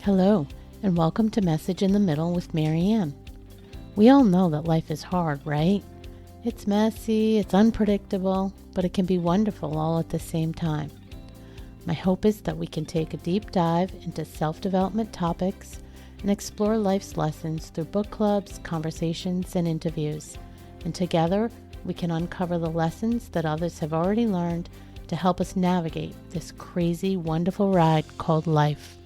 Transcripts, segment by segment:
Hello, and welcome to Message in the Middle with Marianne. We all know that life is hard, right? It's messy, it's unpredictable, but it can be wonderful all at the same time. My hope is that we can take a deep dive into self-development topics and explore life's lessons through book clubs, conversations, and interviews. And together, we can uncover the lessons that others have already learned to help us navigate this crazy, wonderful ride called life.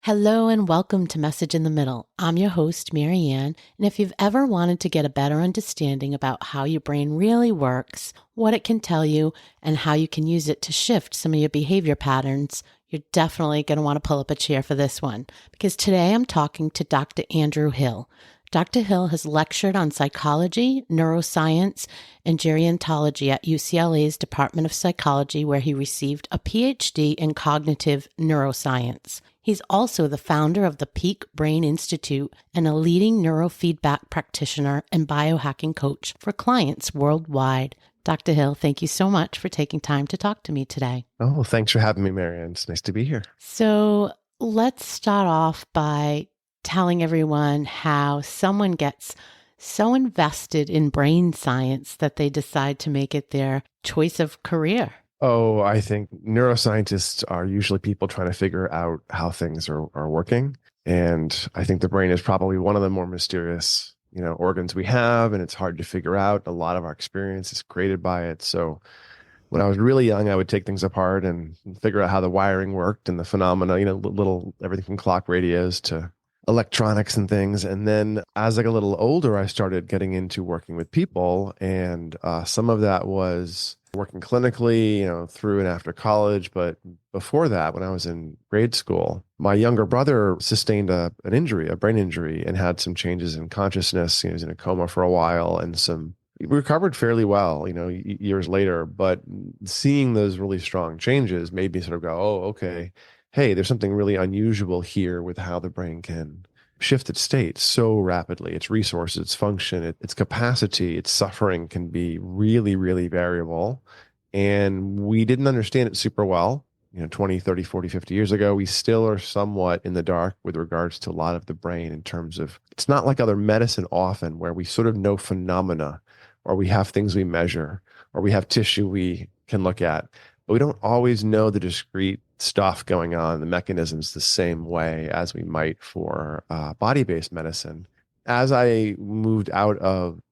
Hello and welcome to Message in the Middle. I'm your host, Marianne, and if you've ever wanted to get a better understanding about how your brain really works, what it can tell you, and how you can use it to shift some of your behavior patterns, you're definitely going to want to pull up a chair for this one, because today I'm talking to Dr. Andrew Hill. Dr. Hill has lectured on psychology, neuroscience, and gerontology at UCLA's Department of Psychology, where he received a PhD in cognitive neuroscience. He's also the founder of the Peak Brain Institute and a leading neurofeedback practitioner and biohacking coach for clients worldwide. Dr. Hill, thank you so much for taking time to talk to me today. Oh, thanks for having me, Marianne. It's nice to be here. So let's start off by telling everyone how someone gets so invested in brain science that they decide to make it their choice of career. Oh, I think neuroscientists are usually people trying to figure out how things are working. And I think the brain is probably one of the more mysterious, organs we have, and it's hard to figure out. A lot of our experience is created by it. So when I was really young, I would take things apart and figure out how the wiring worked and the phenomena, little everything from clock radios to electronics and things. And then as I got a little older, I started getting into working with people. And some of that was working clinically, through and after college. But before that, when I was in grade school, my younger brother sustained a brain injury, and had some changes in consciousness. He was in a coma for a while, and he recovered fairly well, years later. But seeing those really strong changes made me sort of go, oh, okay, hey, there's something really unusual here with how the brain can shift its state so rapidly. Its resources, its function, its capacity, its suffering can be really, really variable. And we didn't understand it super well, 20, 30, 40, 50 years ago. We still are somewhat in the dark with regards to a lot of the brain in terms of, it's not like other medicine often where we sort of know phenomena, or we have things we measure, or we have tissue we can look at, but we don't always know the discrete stuff going on, the mechanisms, the same way as we might for body-based medicine. As I moved out of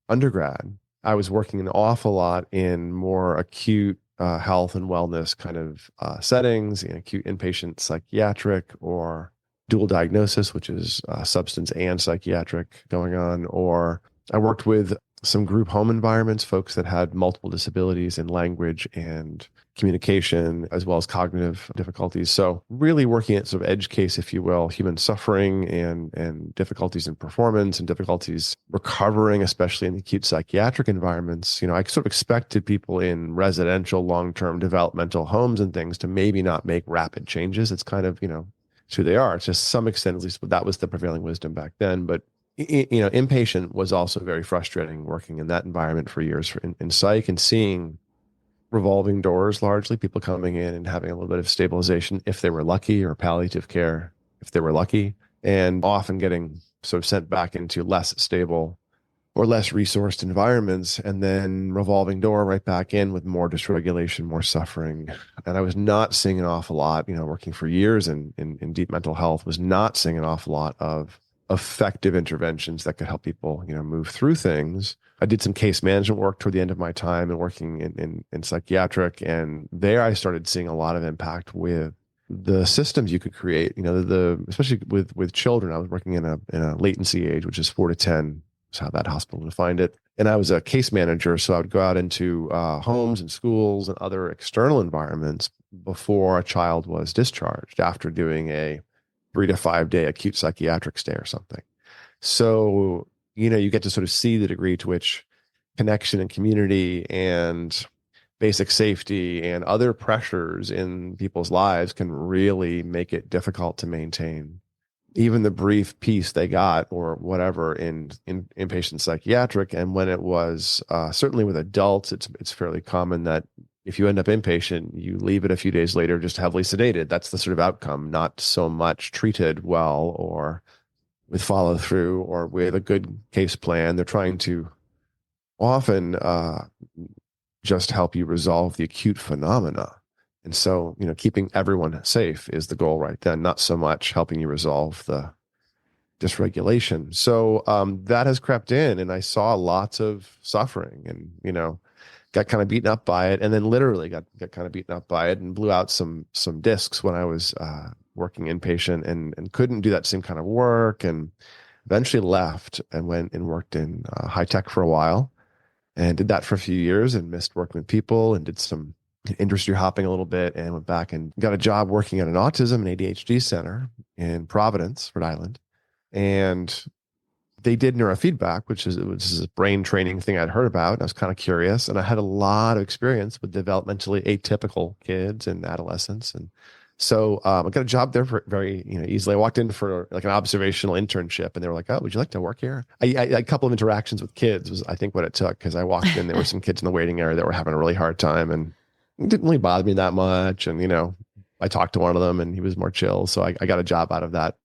undergrad, I was working an awful lot in more acute health and wellness kind of settings, acute inpatient psychiatric or dual diagnosis, which is substance and psychiatric going on. Or I worked with some group home environments, folks that had multiple disabilities in language and communication, as well as cognitive difficulties. So really working at sort of edge case, if you will, human suffering and difficulties in performance and difficulties recovering, especially in acute psychiatric environments. I sort of expected people in residential, long-term developmental homes and things to maybe not make rapid changes. It's kind of, it's who they are. It's just some extent, at least that was the prevailing wisdom back then. But inpatient was also very frustrating working in that environment for years in psych, and seeing revolving doors, largely people coming in and having a little bit of stabilization if they were lucky, or palliative care if they were lucky, and often getting sort of sent back into less stable or less resourced environments, and then revolving door right back in with more dysregulation, more suffering. And I was not seeing an awful lot, working for years in deep mental health, was not seeing an awful lot of effective interventions that could help people, move through things. I did some case management work toward the end of my time and working in psychiatric. And there I started seeing a lot of impact with the systems you could create, especially with children. I was working in a latency age, which is 4 to 10, is how that hospital defined it. And I was a case manager. So I would go out into homes and schools and other external environments before a child was discharged after doing a 3 to 5 day acute psychiatric stay or something. So, you get to sort of see the degree to which connection and community and basic safety and other pressures in people's lives can really make it difficult to maintain even the brief piece they got or whatever in inpatient psychiatric. And when it was certainly with adults, it's fairly common that if you end up inpatient, you leave it a few days later just heavily sedated. That's the sort of outcome, not so much treated well or with follow through or with a good case plan. They're trying to often just help you resolve the acute phenomena. And so, keeping everyone safe is the goal right then, not so much helping you resolve the dysregulation. So that has crept in, and I saw lots of suffering and, got kind of beaten up by it, and then literally got kind of beaten up by it and blew out some discs when I was working inpatient and couldn't do that same kind of work, and eventually left and went and worked in high tech for a while and did that for a few years and missed working with people and did some industry hopping a little bit and went back and got a job working at an autism and ADHD center in Providence, Rhode Island. And they did neurofeedback, which is a brain training thing I'd heard about. And I was kind of curious, and I had a lot of experience with developmentally atypical kids and adolescents. And so I got a job there for very easily. I walked in for like an observational internship, and they were like, "Oh, would you like to work here?" I a couple of interactions with kids was I think what it took, because I walked in, there were some kids in the waiting area that were having a really hard time, and it didn't really bother me that much. And I talked to one of them, and he was more chill, so I got a job out of that.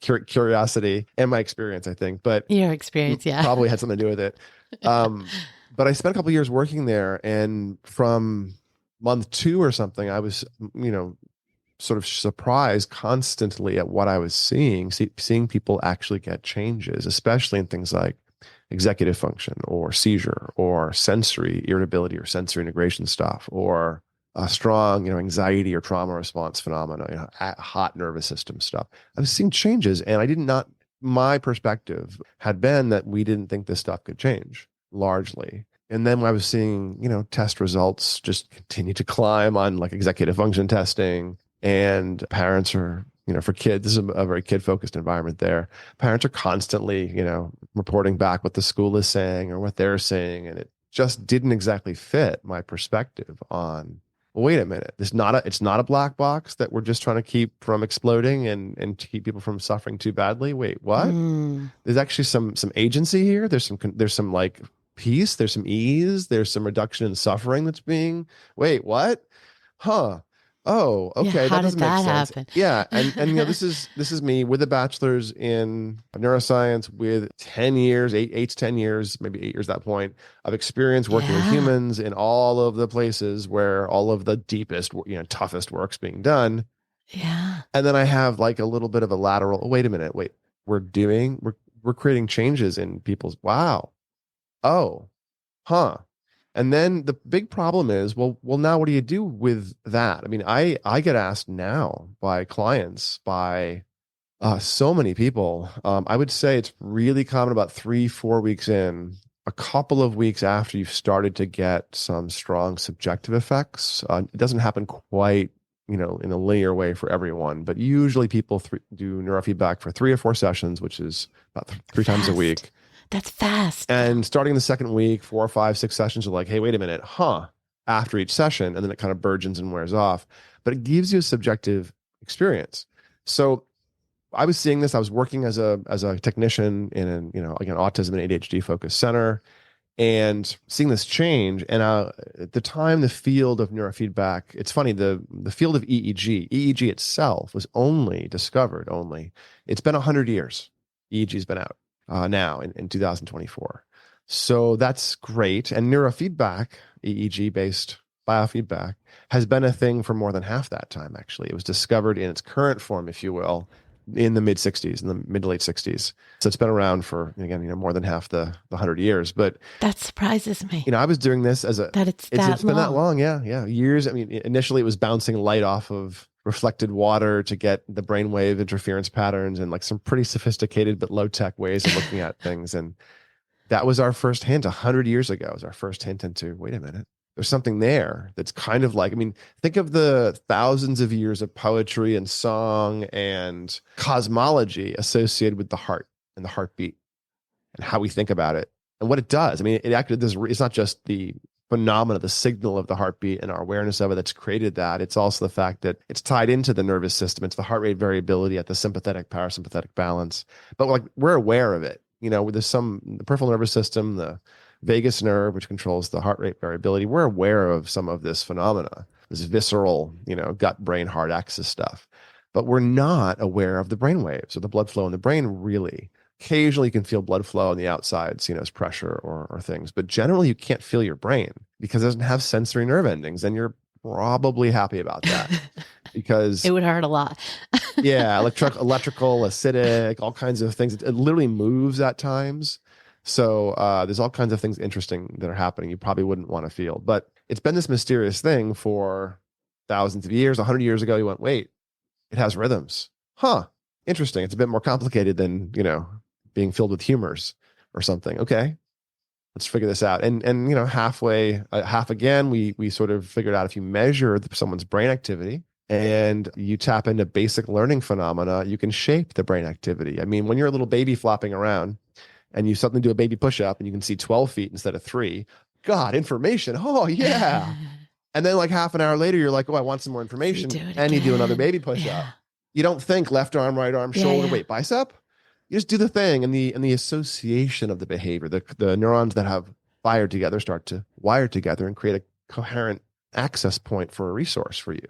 Curiosity and my experience, I think, but Your experience, yeah, probably had something to do with it. But I spent a couple of years working there, and from month 2 or something, I was, sort of surprised constantly at what I was seeing people actually get changes, especially in things like executive function or seizure or sensory irritability or sensory integration stuff, or a strong, anxiety or trauma response phenomena, hot nervous system stuff. I was seeing changes, and I did not. My perspective had been that we didn't think this stuff could change largely. And then I was seeing, test results just continue to climb on like executive function testing, and parents are, for kids, this is a very kid-focused environment there. Parents are constantly, reporting back what the school is saying or what they're saying, and it just didn't exactly fit my perspective on, well, wait a minute, it's not a black box that we're just trying to keep from exploding and to keep people from suffering too badly. Wait, what? There's actually some agency here. There's some like peace. There's some ease. There's some reduction in suffering that's being. Wait, what? Huh? Oh, okay, yeah, how that did doesn't make that sense. happen? Yeah, and this is me with a bachelor's in neuroscience with 10 years, 8 to 10 years, maybe 8 years at that point of experience working with Yeah, humans in all of the places where all of the deepest, toughest work's being done. yeah, And then I have like a little bit of a lateral, oh, wait a minute, wait, we're creating changes in people's, wow. Oh, huh. And then the big problem is, well, now what do you do with that? I mean, I get asked now by clients, by so many people. I would say it's really common about 3-4 weeks in, a couple of weeks after you've started to get some strong subjective effects. It doesn't happen quite, in a linear way for everyone, but usually people do neurofeedback for 3 or 4 sessions, which is about three times a fast. week. That's fast. And starting the second week, 4 or 5, 6 sessions are like, hey, wait a minute, huh? After each session, and then it kind of burgeons and wears off. But it gives you a subjective experience. So I was seeing this. I was working as a technician in an like an autism and ADHD focused center, and seeing this change. And at the time, the field of neurofeedback, it's funny, the field of EEG itself was only discovered. It's been 100 years. EEG's been out now in 2024. So that's great. And neurofeedback, EEG based biofeedback, has been a thing for more than half that time, actually. It was discovered in its current form, if you will, in the mid to late 60s. So it's been around for, again, more than half the 100 years. But that surprises me. I was doing this as It's been that long. Yeah. Years. I mean, initially it was bouncing light off of reflected water to get the brainwave interference patterns and like some pretty sophisticated but low tech ways of looking at things. And that was our first hint 100 years ago, was our first hint into, wait a minute, there's something there that's kind of like, I mean, think of the thousands of years of poetry and song and cosmology associated with the heart and the heartbeat and how we think about it and what it does. I mean, it's not just the phenomena, the signal of the heartbeat and our awareness of it that's created that. It's also the fact that it's tied into the nervous system. It's the heart rate variability at the sympathetic parasympathetic balance. But like we're aware of it. There's the peripheral nervous system, the vagus nerve, which controls the heart rate variability. We're aware of some of this phenomena, this visceral, gut, brain, heart axis stuff. But we're not aware of the brain waves or the blood flow in the brain, really. Occasionally you can feel blood flow on the outsides, as pressure or things, but generally you can't feel your brain because it doesn't have sensory nerve endings. And you're probably happy about that because it would hurt a lot. yeah, electrical, acidic, all kinds of things. It literally moves at times. So there's all kinds of things interesting that are happening you probably wouldn't want to feel. But it's been this mysterious thing for thousands of years. 100 years ago, you went, wait, it has rhythms. Huh. Interesting. It's a bit more complicated than, being filled with humors or something. Okay, let's figure this out. And half again, we sort of figured out if you measure someone's brain activity and you tap into basic learning phenomena, you can shape the brain activity. I mean, when you're a little baby flopping around and you suddenly do a baby push-up and you can see 12 feet instead of 3, God, information. Oh, yeah. And then like half an hour later, you're like, oh, I want some more information. And you do another baby push-up. Yeah. You don't think left arm, right arm, shoulder, wait, bicep. You just do the thing, and the association of the behavior, the neurons that have fired together start to wire together and create a coherent access point for a resource for you.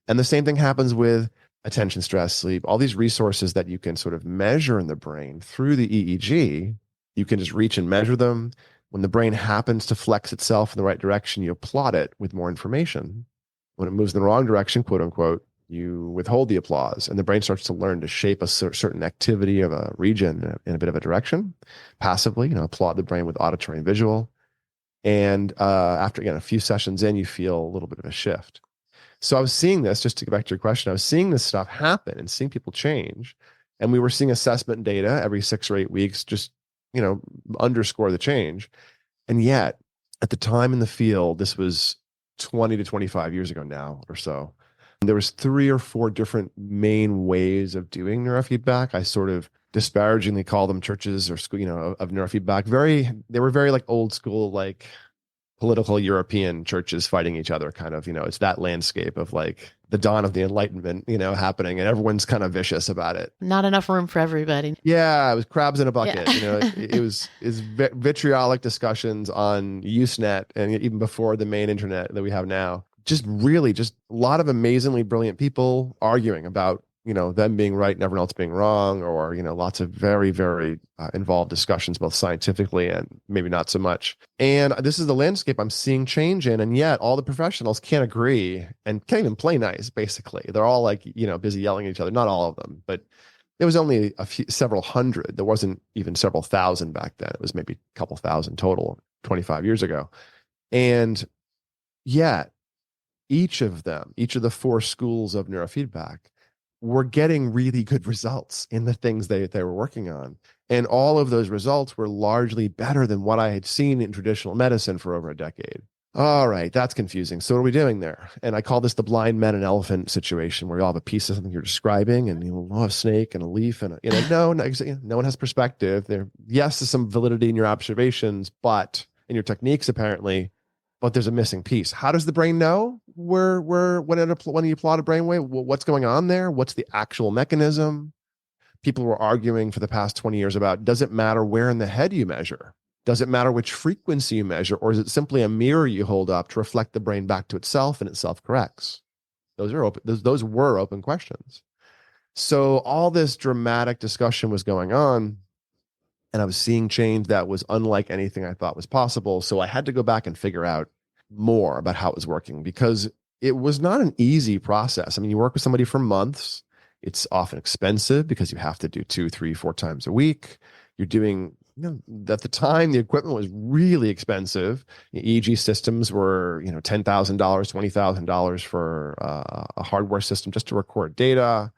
And the same thing happens with attention, stress, sleep, all these resources that you can sort of measure in the brain through the EEG. You can just reach and measure them. When the brain happens to flex itself in the right direction, you plot it with more information. When it moves in the wrong direction, quote unquote, you withhold the applause, and the brain starts to learn to shape a certain activity of a region in a bit of a direction passively, applaud the brain with auditory and visual. And after, again, a few sessions in, you feel a little bit of a shift. So I was seeing this, just to get back to your question, I was seeing this stuff happen and seeing people change. And we were seeing assessment data every 6 or 8 weeks, just, underscore the change. And yet at the time in the field, this was 20 to 25 years ago now or so, there was 3 or 4 different main ways of doing neurofeedback. I sort of disparagingly call them churches or school, of neurofeedback. They were very like old school, like political European churches fighting each other, kind of, it's that landscape of like the dawn of the Enlightenment, happening, and everyone's kind of vicious about it. Not enough room for everybody. Yeah, it was crabs in a bucket. Yeah. It was vitriolic discussions on Usenet and even before the main internet that we have now. Just a lot of amazingly brilliant people arguing about, them being right and everyone else being wrong, or, lots of very, very involved discussions, both scientifically and maybe not so much. And this is the landscape I'm seeing change in. And yet all the professionals can't agree and can't even play nice, basically. They're all like, busy yelling at each other. Not all of them, but there was only several hundred. There wasn't even several thousand back then. It was maybe a couple thousand total 25 years ago. And yet, each of the 4 schools of neurofeedback were getting really good results in the things they were working on. And all of those results were largely better than what I had seen in traditional medicine for over a decade. All right, that's confusing. So what are we doing there? And I call this the blind man and elephant situation, where you all have a piece of something you're describing, and a snake and a leaf, and no one has perspective. Yes, there's some validity in your observations, but in your techniques apparently, but there's a missing piece. How does the brain know when you plot a brainwave? What's going on there? What's the actual mechanism? People were arguing for the past 20 years about, does it matter where in the head you measure? Does it matter which frequency you measure? Or is it simply a mirror you hold up to reflect the brain back to itself and it self-corrects? Those were open questions. So all this dramatic discussion was going on, and I was seeing change that was unlike anything I thought was possible. So I had to go back and figure out more about how it was working, because it was not an easy process. I mean, you work with somebody for months. It's often expensive because you have to do 2, 3, 4 times a week. You're doing, at the time, the equipment was really expensive. EEG systems were, $10,000, $20,000 for a hardware system just to record data.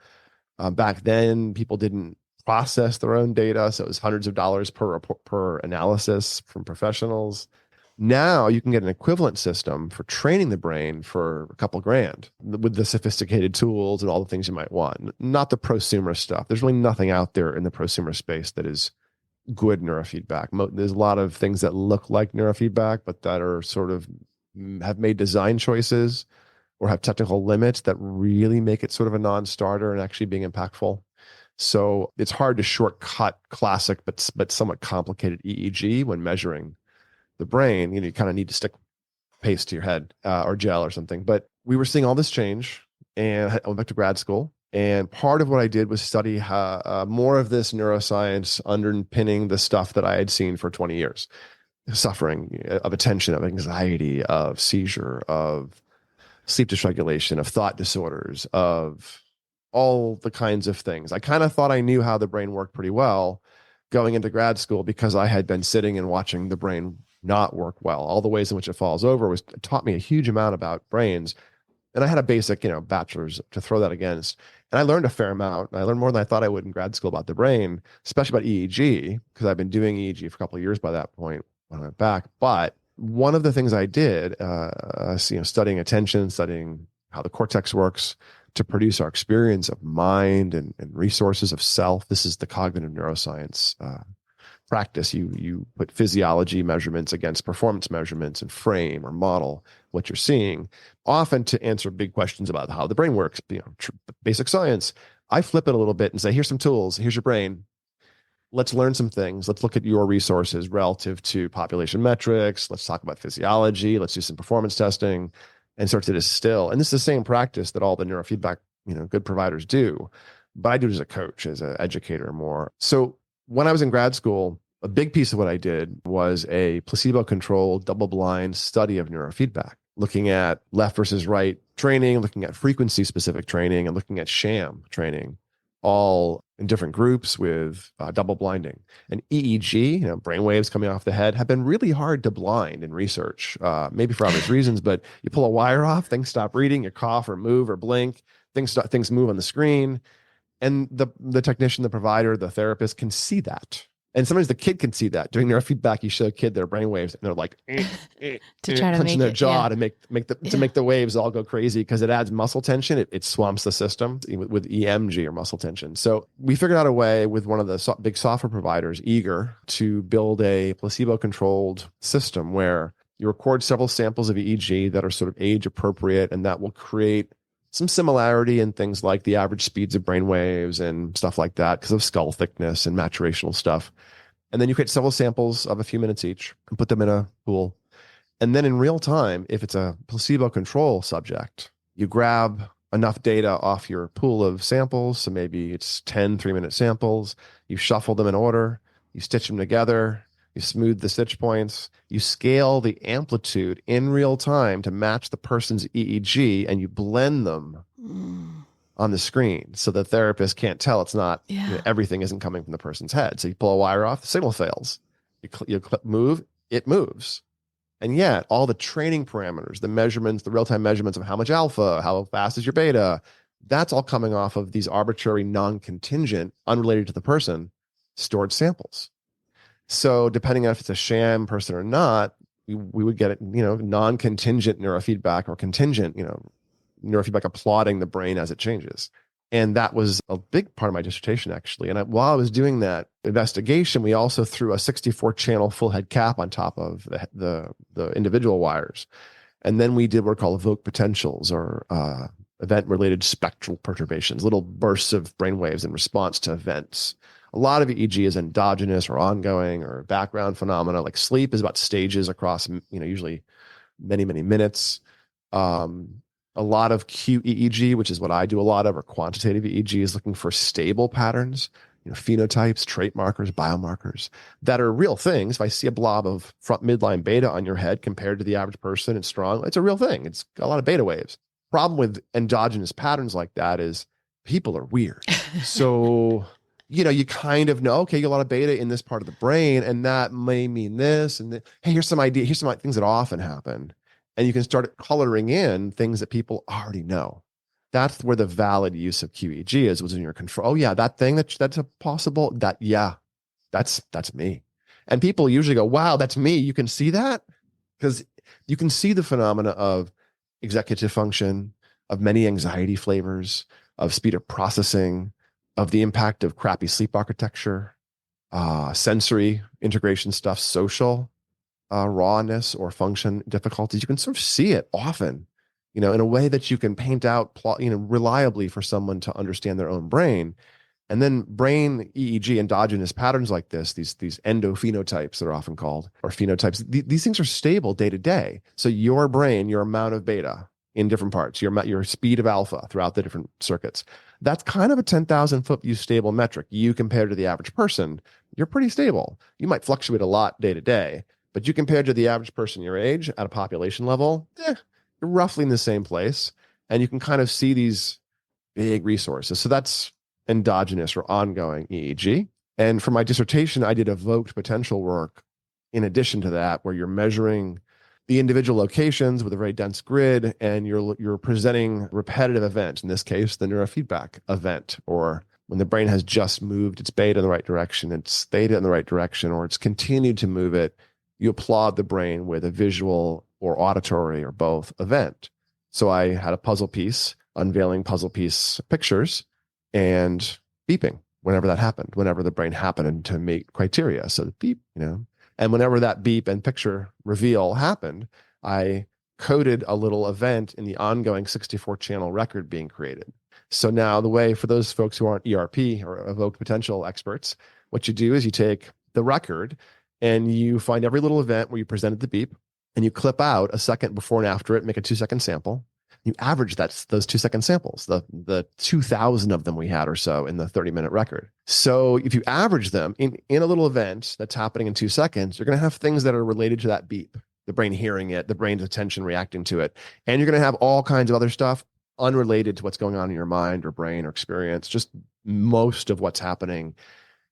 Back then, people didn't process their own data, so it was hundreds of dollars per analysis from professionals. Now you can get an equivalent system for training the brain for a couple grand with the sophisticated tools and all the things you might want. Not the prosumer stuff. There's really nothing out there in the prosumer space that is good neurofeedback. There's a lot of things that look like neurofeedback, but that are sort of have made design choices or have technical limits that really make it sort of a non-starter and actually being impactful. So it's hard to shortcut classic but somewhat complicated EEG when measuring the brain. You kind of need to stick paste to your head or gel or something. But we were seeing all this change, and I went back to grad school. And part of what I did was study more of this neuroscience underpinning the stuff that I had seen for 20 years. Suffering of attention, of anxiety, of seizure, of sleep dysregulation, of thought disorders, of all the kinds of things. I kind of thought I knew how the brain worked pretty well going into grad school because I had been sitting and watching the brain not work well. All the ways in which it falls over taught me a huge amount about brains. And I had a basic, bachelor's to throw that against. And I learned a fair amount. I learned more than I thought I would in grad school about the brain, especially about EEG, because I've been doing EEG for a couple of years by that point when I went back. But one of the things I did, studying attention, studying how the cortex works to produce our experience of mind and resources of self. This is the cognitive neuroscience practice. You put physiology measurements against performance measurements and frame or model what you're seeing, often to answer big questions about how the brain works, basic science. I flip it a little bit and say, here's some tools, here's your brain. Let's learn some things. Let's look at your resources relative to population metrics. Let's talk about physiology. Let's do some performance testing and start to distill. And this is the same practice that all the neurofeedback, good providers do, but I do it as a coach, as an educator more. So when I was in grad school, a big piece of what I did was a placebo-controlled, double-blind study of neurofeedback, looking at left versus right training, looking at frequency-specific training, and looking at sham training, all in different groups with double blinding. And EEG, brain waves coming off the head, have been really hard to blind in research, maybe for obvious reasons, but you pull a wire off, things stop reading, you cough or move or blink, things move on the screen. And the technician, the provider, the therapist can see that. And sometimes the kid can see that. During neurofeedback, you show a kid their brain waves, and they're like to try to punching make their it, jaw to make the waves all go crazy because it adds muscle tension. It swamps the system with EMG or muscle tension. So we figured out a way with one of the big software providers, Eager, to build a placebo-controlled system where you record several samples of EEG that are sort of age appropriate, and that will create some similarity in things like the average speeds of brain waves and stuff like that because of skull thickness and maturational stuff. And then you create several samples of a few minutes each and put them in a pool. And then in real time, if it's a placebo control subject, you grab enough data off your pool of samples. So maybe it's 10 3-minute samples. You shuffle them in order. You stitch them together. You smooth the stitch points. You scale the amplitude in real time to match the person's EEG, and you blend them on the screen so the therapist can't tell it's not, everything isn't coming from the person's head. So you pull a wire off, the signal fails. You move, it moves. And yet all the training parameters, the measurements, the real-time measurements of how much alpha, how fast is your beta, that's all coming off of these arbitrary, non-contingent, unrelated to the person, stored samples. So depending on if it's a sham person or not, we would get it, non-contingent neurofeedback or contingent, neurofeedback applauding the brain as it changes. And that was a big part of my dissertation, actually. And while I was doing that investigation, we also threw a 64-channel full head cap on top of the individual wires. And then we did what are called evoked potentials, or event-related spectral perturbations, little bursts of brain waves in response to events. A lot of EEG is endogenous or ongoing or background phenomena. Like sleep is about stages across, usually many, many minutes. A lot of QEEG, which is what I do a lot of, or quantitative EEG, is looking for stable patterns, phenotypes, trait markers, biomarkers that are real things. If I see a blob of front midline beta on your head compared to the average person, it's strong. It's a real thing. It's got a lot of beta waves. Problem with endogenous patterns like that is people are weird. So you kind of know, okay, you got a lot of beta in this part of the brain, and that may mean this. And hey, here's some things that often happen. And you can start coloring in things that people already know. That's where the valid use of QEEG was in your control. Oh yeah, that thing that's a possible, that's me. And people usually go, wow, that's me. You can see that? Because you can see the phenomena of executive function, of many anxiety flavors, of speed of processing, of the impact of crappy sleep architecture, sensory integration stuff, social rawness or function difficulties. You can sort of see it often, in a way that you can paint out, reliably for someone to understand their own brain. And then brain EEG endogenous patterns like this, these endophenotypes that are often called, or phenotypes, these things are stable day to day. So your brain, your amount of beta in different parts, your speed of alpha throughout the different circuits, that's kind of a 10,000 foot view stable metric. You compared to the average person, you're pretty stable. You might fluctuate a lot day to day, but you compared to the average person your age at a population level, you're roughly in the same place. And you can kind of see these big resources. So that's endogenous or ongoing EEG. And for my dissertation, I did evoked potential work in addition to that, where you're measuring the individual locations with a very dense grid, and you're presenting repetitive events, in this case, the neurofeedback event, or when the brain has just moved its beta in the right direction, it's theta in the right direction, or it's continued to move it, you applaud the brain with a visual or auditory or both event. So I had a puzzle piece, unveiling puzzle piece pictures and beeping whenever that happened, whenever the brain happened to meet criteria. So the beep, and whenever that beep and picture reveal happened, I coded a little event in the ongoing 64 channel record being created. So now the way, for those folks who aren't ERP or evoked potential experts, what you do is you take the record and you find every little event where you presented the beep, and you clip out a second before and after it, make a 2-second sample. You average those 2-second samples, the 2,000 of them we had or so in the 30-minute record. So if you average them in a little event that's happening in 2 seconds, you're going to have things that are related to that beep, the brain hearing it, the brain's attention reacting to it. And you're going to have all kinds of other stuff unrelated to what's going on in your mind or brain or experience. Just most of what's happening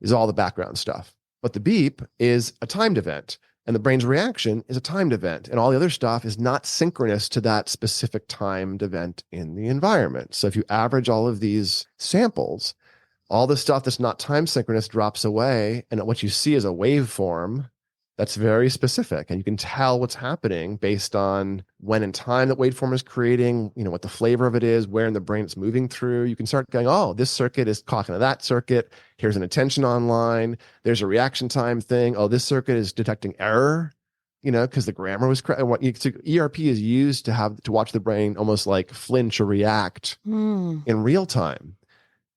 is all the background stuff. But the beep is a timed event. And the brain's reaction is a timed event. And all the other stuff is not synchronous to that specific timed event in the environment. So if you average all of these samples, all the stuff that's not time synchronous drops away. And what you see is a waveform that's very specific. And you can tell what's happening based on when in time that waveform is creating, what the flavor of it is, where in the brain it's moving through. You can start going, oh, this circuit is talking to that circuit. Here's an attention online. There's a reaction time thing. Oh, this circuit is detecting error, because the grammar was correct. And so ERP is used to watch the brain almost like flinch or react in real time.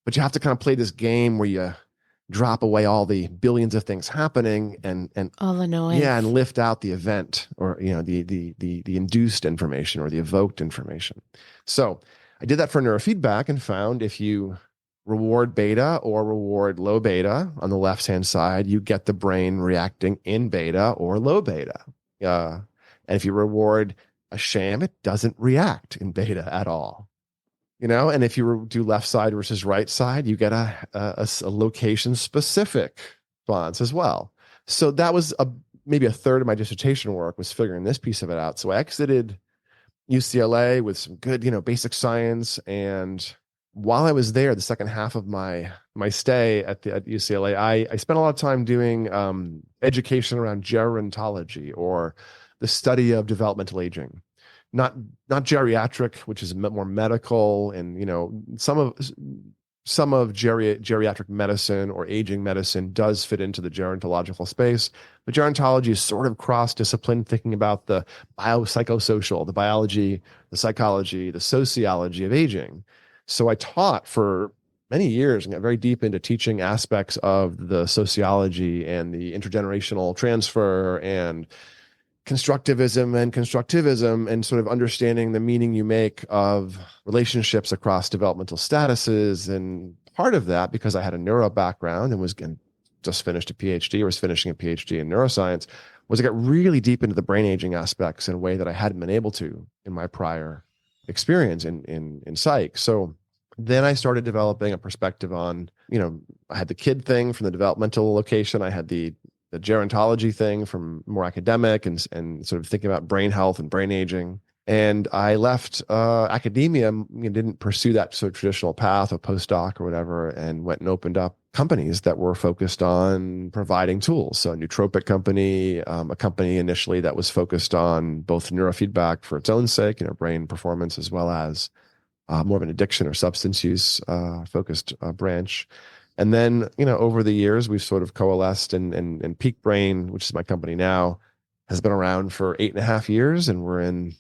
But you have to kind of play this game where you drop away all the billions of things happening and all the noise. Yeah, and lift out the event, or the induced information or the evoked information. So I did that for neurofeedback and found if you reward beta or reward low beta on the left-hand side, you get the brain reacting in beta or low beta. And if you reward a sham, it doesn't react in beta at all. And if you do left side versus right side, you get a location specific response as well. So that was maybe a third of my dissertation work, was figuring this piece of it out. So I exited UCLA with some good, basic science. And while I was there, the second half of my stay at UCLA, I spent a lot of time doing education around gerontology, or the study of developmental aging. Not geriatric, which is more medical, and some of geriatric medicine or aging medicine does fit into the gerontological space. But gerontology is sort of cross-discipline, thinking about the biopsychosocial, the biology, the psychology, the sociology of aging. So I taught for many years and got very deep into teaching aspects of the sociology and the intergenerational transfer and constructivism and sort of understanding the meaning you make of relationships across developmental statuses. And part of that, because I had a neuro background and just finished a PhD, or was finishing a PhD in neuroscience, was I got really deep into the brain aging aspects in a way that I hadn't been able to in my prior experience in psych. So then I started developing a perspective on, I had the kid thing from the developmental location. I had the gerontology thing from more academic and sort of thinking about brain health and brain aging. And I left academia, didn't pursue that sort of traditional path of postdoc or whatever, and went and opened up companies that were focused on providing tools. So a nootropic company, a company initially that was focused on both neurofeedback for its own sake, brain performance, as well as more of an addiction or substance use focused branch. And then, over the years, we've sort of coalesced and Peak Brain, which is my company now, has been around for 8.5 years, and we're in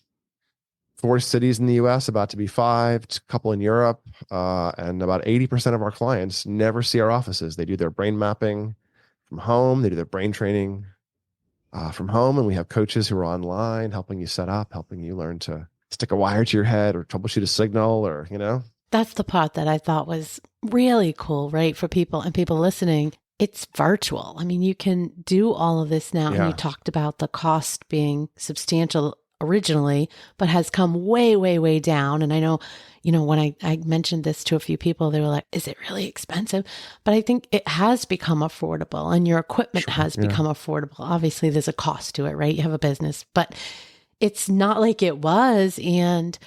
4 cities in the US, about to be 5, a couple in Europe, and about 80% of our clients never see our offices. They do their brain mapping from home, they do their brain training from home, and we have coaches who are online helping you set up, helping you learn to stick a wire to your head or troubleshoot a signal or. That's the part that I thought was really cool, right? For people and people listening, it's virtual. I mean, you can do all of this now. And you Yeah. talked about the cost being substantial originally, but has come way, way, way down. And I know, when I mentioned this to a few people, they were like, is it really expensive? But I think it has become affordable, and your equipment has become affordable. Obviously, there's a cost to it, right? You have a business, but it's not like it was. And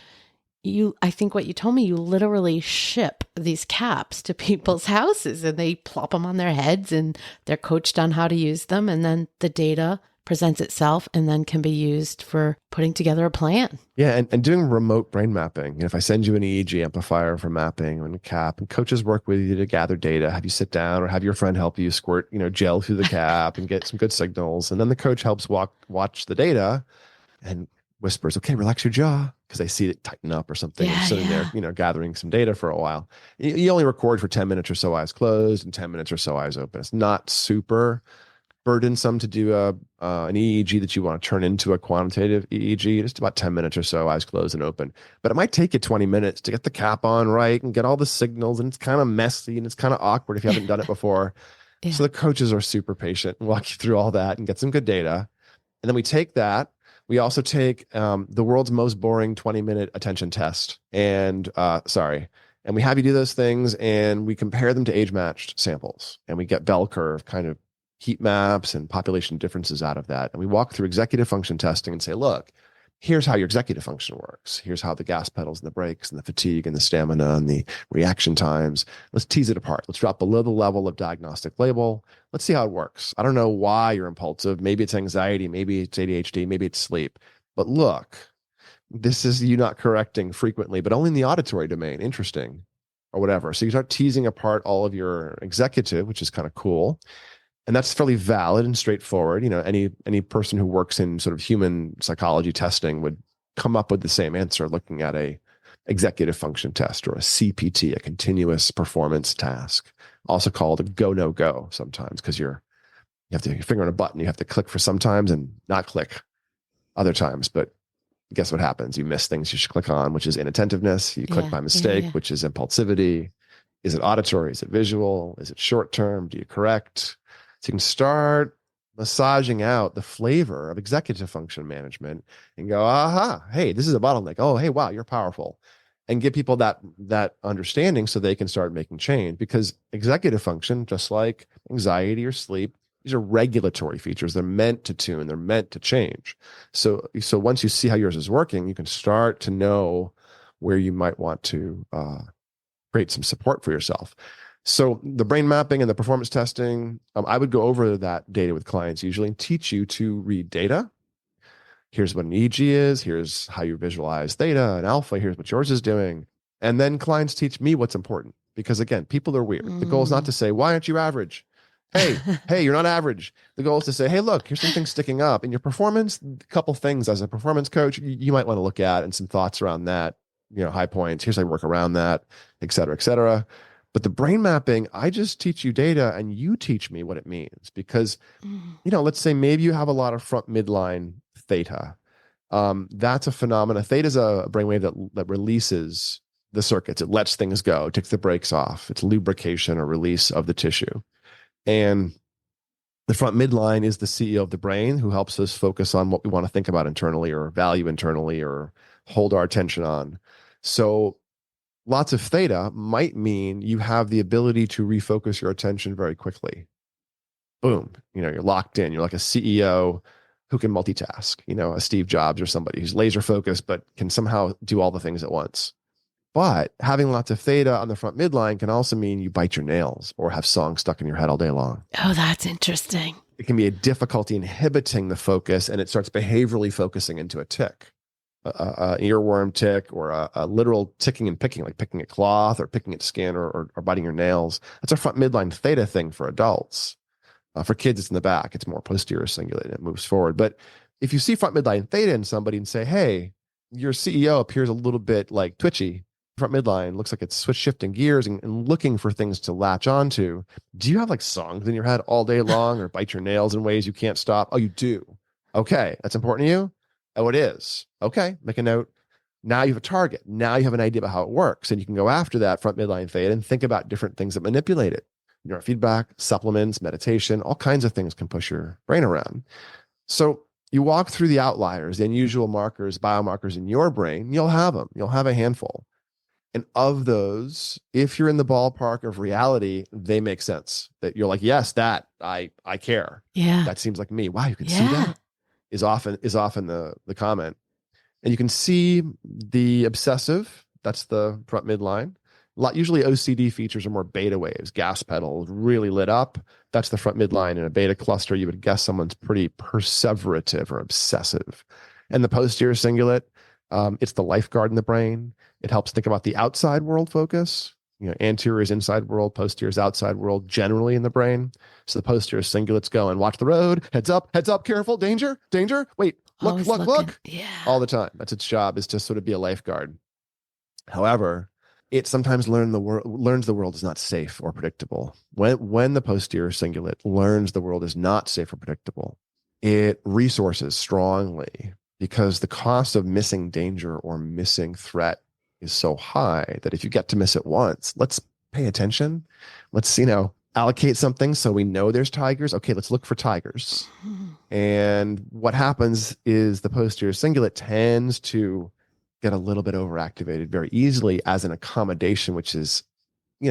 I think what you told me, you literally ship these caps to people's houses and they plop them on their heads and they're coached on how to use them. And then the data presents itself and then can be used for putting together a plan. Yeah, and doing remote brain mapping. If I send you an EEG amplifier for mapping and a cap, and coaches work with you to gather data, have you sit down or have your friend help you squirt, gel through the cap and get some good signals. And then the coach helps watch the data and whispers, okay, relax your jaw, because they see it tighten up or something. Yeah, You're sitting there, gathering some data for a while. You only record for 10 minutes or so eyes closed and 10 minutes or so eyes open. It's not super burdensome to do an EEG that you want to turn into a quantitative EEG. Just about 10 minutes or so, eyes closed and open. But it might take you 20 minutes to get the cap on right and get all the signals. And it's kind of messy and it's kind of awkward if you haven't done it before. Yeah. So the coaches are super patient and walk you through all that and get some good data. And then we take that. We also take the world's most boring 20-minute attention test. And we have you do those things and we compare them to age-matched samples. And we get bell curve kind of heat maps and population differences out of that. And we walk through executive function testing and say, look, here's how your executive function works. Here's how the gas pedals and the brakes and the fatigue and the stamina and the reaction times. Let's tease it apart. Let's drop below the level of diagnostic label. Let's see how it works. I don't know why you're impulsive. Maybe it's anxiety. Maybe it's ADHD. Maybe it's sleep. But look, this is you not correcting frequently, but only in the auditory domain. Interesting. Or whatever. So you start teasing apart all of your executive, which is kind of cool. And that's fairly valid and straightforward. Any person who works in sort of human psychology testing would come up with the same answer looking at a executive function test or a CPT, a continuous performance task, also called a go, no go sometimes, because you have to your finger on a button. You have to click for sometimes and not click other times. But guess what happens? You miss things you should click on, which is inattentiveness. You click by mistake, which is impulsivity. Is it auditory? Is it visual? Is it short term? Do you correct? So you can start massaging out the flavor of executive function management and go, aha, hey, this is a bottleneck. Oh, hey, wow, you're powerful. And give people that understanding so they can start making change. Because executive function, just like anxiety or sleep, these are regulatory features. They're meant to tune. They're meant to change. So once you see how yours is working, you can start to know where you might want to create some support for yourself. So the brain mapping and the performance testing, I would go over that data with clients usually and teach you to read data. Here's what an EEG is. Here's how you visualize theta and alpha. Here's what yours is doing. And then clients teach me what's important. Because again, people are weird. The goal is not to say, why aren't you average? Hey, you're not average. The goal is to say, hey, look, here's some things sticking up. In your performance, a couple things as a performance coach, you might want to look at and some thoughts around that, high points. Here's how you work around that, et cetera, et cetera. But the brain mapping, I just teach you data and you teach me what it means. Because, let's say maybe you have a lot of front midline theta. That's a phenomena. Theta is a brainwave that releases the circuits. It lets things go, takes the brakes off. It's lubrication or release of the tissue. And the front midline is the CEO of the brain who helps us focus on what we want to think about internally or value internally or hold our attention on. So lots of theta might mean you have the ability to refocus your attention very quickly. Boom. You're locked in. You're like a CEO who can multitask, a Steve Jobs or somebody who's laser focused, but can somehow do all the things at once. But having lots of theta on the front midline can also mean you bite your nails or have songs stuck in your head all day long. Oh, that's interesting. It can be a difficulty inhibiting the focus and it starts behaviorally focusing into a tic. an earworm tick or a literal ticking and picking, like picking at cloth or picking at skin or biting your nails. That's a front midline theta thing for adults. For kids, it's in the back. It's more posterior cingulate and it moves forward. But if you see front midline theta in somebody and say, hey, your CEO appears a little bit like twitchy, front midline looks like it's shifting gears and looking for things to latch onto. Do you have like songs in your head all day long or bite your nails in ways you can't stop? Oh, you do. Okay, that's important to you? Oh, it is. Okay, make a note. Now you have a target. Now you have an idea about how it works. And you can go after that front midline theta and think about different things that manipulate it. Neurofeedback, supplements, meditation, all kinds of things can push your brain around. So you walk through the outliers, the unusual markers, biomarkers in your brain, you'll have them. You'll have a handful. And of those, if you're in the ballpark of reality, they make sense. That you're like, yes, that I care. Yeah. That seems like me. Wow, you can see that is often the comment. And you can see the obsessive, that's the front midline. Usually OCD features are more beta waves, gas pedals, really lit up. That's the front midline. In a beta cluster, you would guess someone's pretty perseverative or obsessive. And the posterior cingulate, it's the lifeguard in the brain. It helps think about the outside world focus. Anterior is inside world, posterior is outside world, generally in the brain. So the posterior cingulate's going, watch the road, heads up, careful, danger, wait, look. Yeah. All the time. That's its job, is to sort of be a lifeguard. However, it sometimes learns the world is not safe or predictable. When the posterior cingulate learns the world is not safe or predictable, it resources strongly because the cost of missing danger or missing threat is so high that if you get to miss it once, let's pay attention. Let's, allocate something so we know there's tigers. Okay, let's look for tigers. And what happens is the posterior cingulate tends to get a little bit overactivated very easily as an accommodation, which is,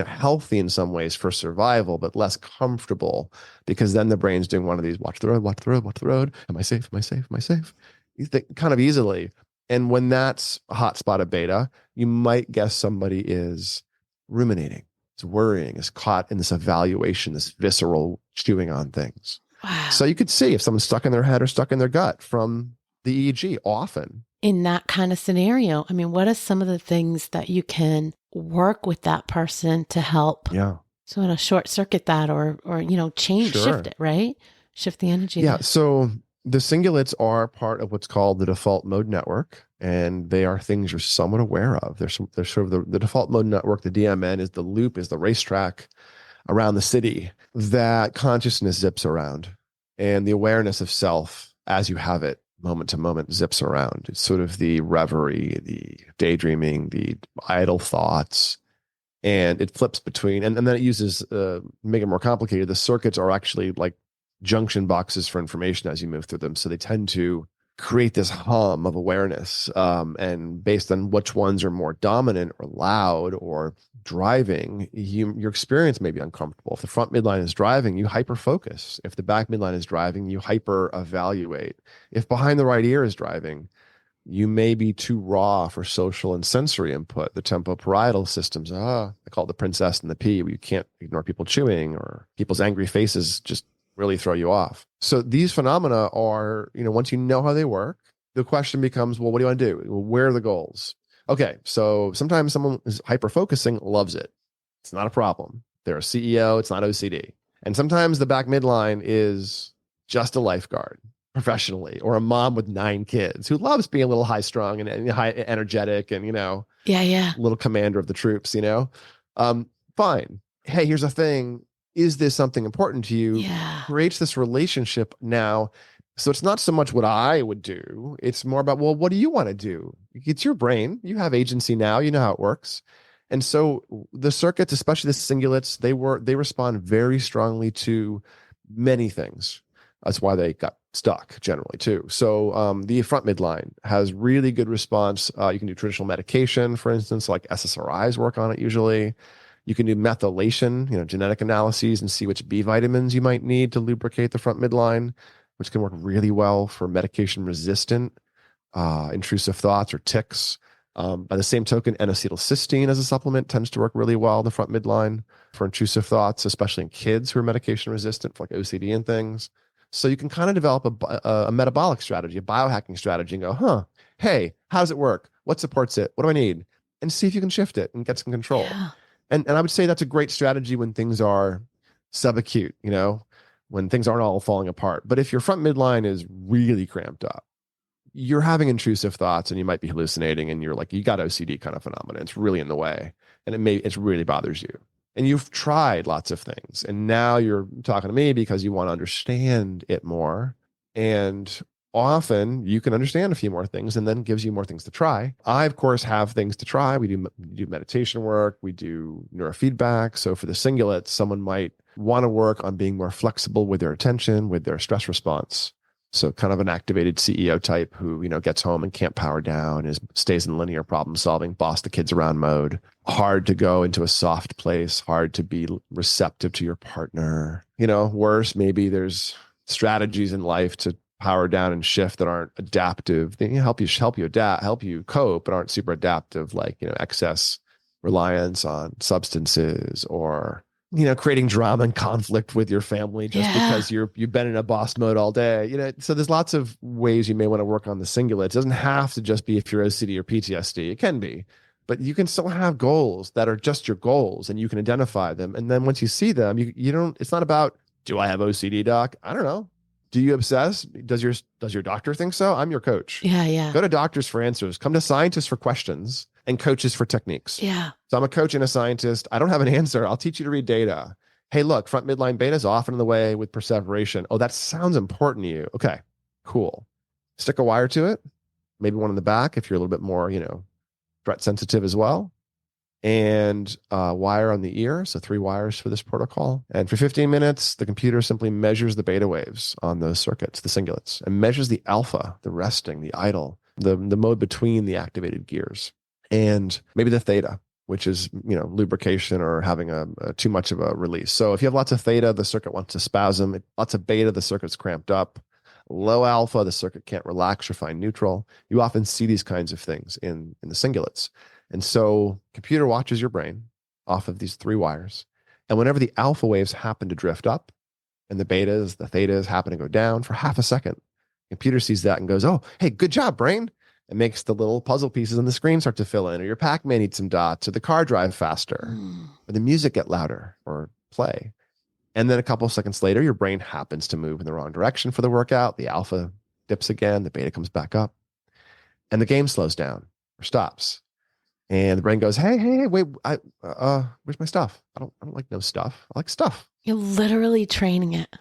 healthy in some ways for survival, but less comfortable because then the brain's doing one of these, watch the road, watch the road, watch the road. Am I safe? Am I safe? Am I safe? You think kind of easily. And when that's a hot spot of beta, you might guess somebody is ruminating, is worrying, is caught in this evaluation, this visceral chewing on things. Wow. So you could see if someone's stuck in their head or stuck in their gut from the EEG often. In that kind of scenario, I mean, what are some of the things that you can work with that person to help sort of short circuit that or shift it, right? Shift the energy. Yeah. There. So the cingulates are part of what's called the default mode network, and they are things you're somewhat aware of. They're sort of the default mode network. The DMN is the loop, is the racetrack around the city that consciousness zips around, and the awareness of self as you have it moment to moment zips around. It's sort of the reverie, the daydreaming, the idle thoughts, and it flips between, and then it uses, make it more complicated. The circuits are actually like junction boxes for information as you move through them. So they tend to create this hum of awareness. And based on which ones are more dominant or loud or driving, your experience may be uncomfortable. If the front midline is driving, you hyper focus. If the back midline is driving, you hyper evaluate. If behind the right ear is driving, you may be too raw for social and sensory input. The tempoparietal systems, I call it the princess and the pea, where you can't ignore people chewing or people's angry faces just really throw you off. So these phenomena are, once you know how they work, the question becomes, well, what do you want to do? Where are the goals? Okay, so sometimes someone is hyper-focusing, loves it. It's not a problem. They're a CEO, it's not OCD. And sometimes the back midline is just a lifeguard professionally, or a mom with 9 kids who loves being a little high strung and high energetic and, little commander of the troops, fine. Hey, here's the thing. Is this something important to you? Yeah. Creates this relationship now. So it's not so much what I would do. It's more about, well, what do you want to do? It's your brain. You have agency now. You know how it works. And so the circuits, especially the cingulates, they respond very strongly to many things. That's why they got stuck generally too. So the front midline has really good response. You can do traditional medication, for instance, like SSRIs work on it usually. You can do methylation, genetic analyses, and see which B vitamins you might need to lubricate the front midline, which can work really well for medication-resistant intrusive thoughts or tics. By the same token, N-acetylcysteine as a supplement tends to work really well in the front midline for intrusive thoughts, especially in kids who are medication-resistant for like OCD and things. So you can kind of develop a metabolic strategy, a biohacking strategy, and go, Hey, how does it work? What supports it? What do I need? And see if you can shift it and get some control. Yeah. And I would say that's a great strategy when things are subacute, when things aren't all falling apart. But if your front midline is really cramped up, you're having intrusive thoughts and you might be hallucinating and you're like, you got OCD kind of phenomenon. It's really in the way and it really bothers you. And you've tried lots of things. And now you're talking to me because you want to understand it more. And often you can understand a few more things and then gives you more things to try. I, of course, have things to try. We do meditation work. We do neurofeedback. So for the singulates, someone might want to work on being more flexible with their attention, with their stress response. So kind of an activated CEO type who, gets home and can't power down, stays in linear problem solving, boss the kids around mode. Hard to go into a soft place, hard to be receptive to your partner. Worse, maybe there's strategies in life to power down and shift that aren't adaptive. They help you adapt, help you cope, but aren't super adaptive, like, excess reliance on substances or creating drama and conflict with your family just because you've been in a boss mode all day. So there's lots of ways you may want to work on the singulate. It doesn't have to just be if you're OCD or PTSD. It can be, but you can still have goals that are just your goals and you can identify them. And then once you see them, you don't, it's not about, do I have OCD, doc? I don't know. Do you obsess? Does your doctor think so? I'm your coach. Yeah. Go to doctors for answers. Come to scientists for questions and coaches for techniques. Yeah. So I'm a coach and a scientist. I don't have an answer. I'll teach you to read data. Hey, look, front midline beta is often in the way with perseveration. Oh, that sounds important to you. Okay, cool. Stick a wire to it. Maybe one in the back if you're a little bit more, threat sensitive as well. And wire on the ear. So 3 wires for this protocol. And for 15 minutes, the computer simply measures the beta waves on those circuits, the singulates, and measures the alpha, the resting, the idle, the mode between the activated gears. And maybe the theta, which is, lubrication or having a too much of a release. So if you have lots of theta, the circuit wants to spasm. Lots of beta, the circuit's cramped up. Low alpha, the circuit can't relax or find neutral. You often see these kinds of things in the singulates. And so computer watches your brain off of these 3 wires. And whenever the alpha waves happen to drift up and the thetas happen to go down for half a second, computer sees that and goes, oh, hey, good job, brain. It makes the little puzzle pieces on the screen start to fill in, or your Pac-Man needs some dots, or the car drive faster, or the music get louder or play. And then a couple of seconds later, your brain happens to move in the wrong direction for the workout. The alpha dips again, the beta comes back up, and the game slows down or stops. And the brain goes, hey, wait, where's my stuff? I don't like no stuff. I like stuff. You're literally training it.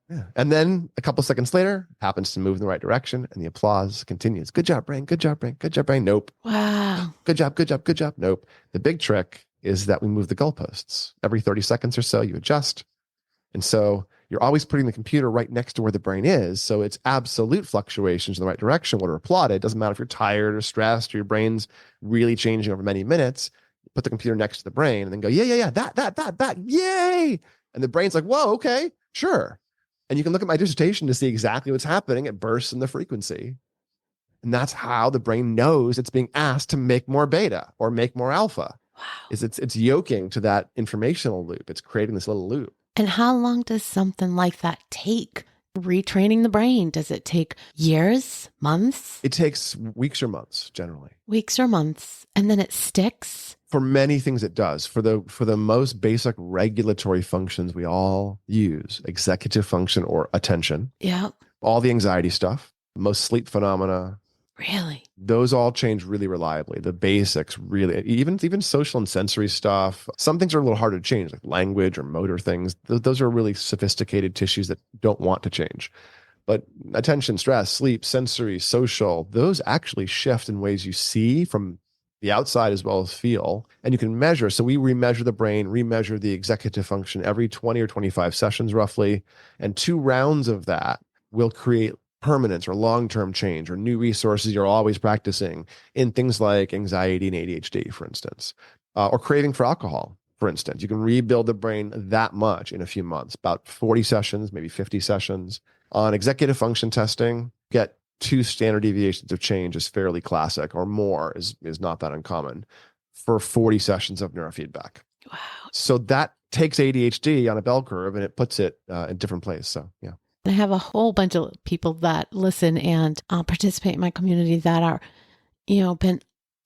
Yeah. And then a couple seconds later, happens to move in the right direction, and the applause continues. Good job, brain. Good job, brain. Good job, brain. Nope. Wow. Good job. Good job. Good job. Nope. The big trick is that we move the goalposts. Every 30 seconds or so, you adjust. And so you're always putting the computer right next to where the brain is. So it's absolute fluctuations in the right direction, what are applauded. It doesn't matter if you're tired or stressed or your brain's really changing over many minutes. Put the computer next to the brain and then go, yeah, that, yay. And the brain's like, whoa, okay, sure. And you can look at my dissertation to see exactly what's happening. It bursts in the frequency. And that's how the brain knows it's being asked to make more beta or make more alpha. Wow. It's yoking to that informational loop. It's creating this little loop. And how long does something like that take? Retraining the brain? Does it take years, months? It takes weeks or months, generally. Weeks or months. And then it sticks? For many things it does. For the most basic regulatory functions we all use, executive function or attention. Yeah. All the anxiety stuff, most sleep phenomena. Really? Those all change really reliably. The basics really, even social and sensory stuff. Some things are a little harder to change, like language or motor things. Those are really sophisticated tissues that don't want to change. But attention, stress, sleep, sensory, social, those actually shift in ways you see from the outside as well as feel, and you can measure. So we remeasure the brain, remeasure the executive function every 20 or 25 sessions roughly. And 2 rounds of that will create permanence or long-term change or new resources you're always practicing in things like anxiety and ADHD, for instance, or craving for alcohol, for instance. You can rebuild the brain that much in a few months, about 40 sessions, maybe 50 sessions. On executive function testing, get 2 standard deviations of change is fairly classic, or more is not that uncommon for 40 sessions of neurofeedback. Wow. So that takes ADHD on a bell curve and it puts it in a different place. So, yeah. I have a whole bunch of people that listen and participate in my community that are been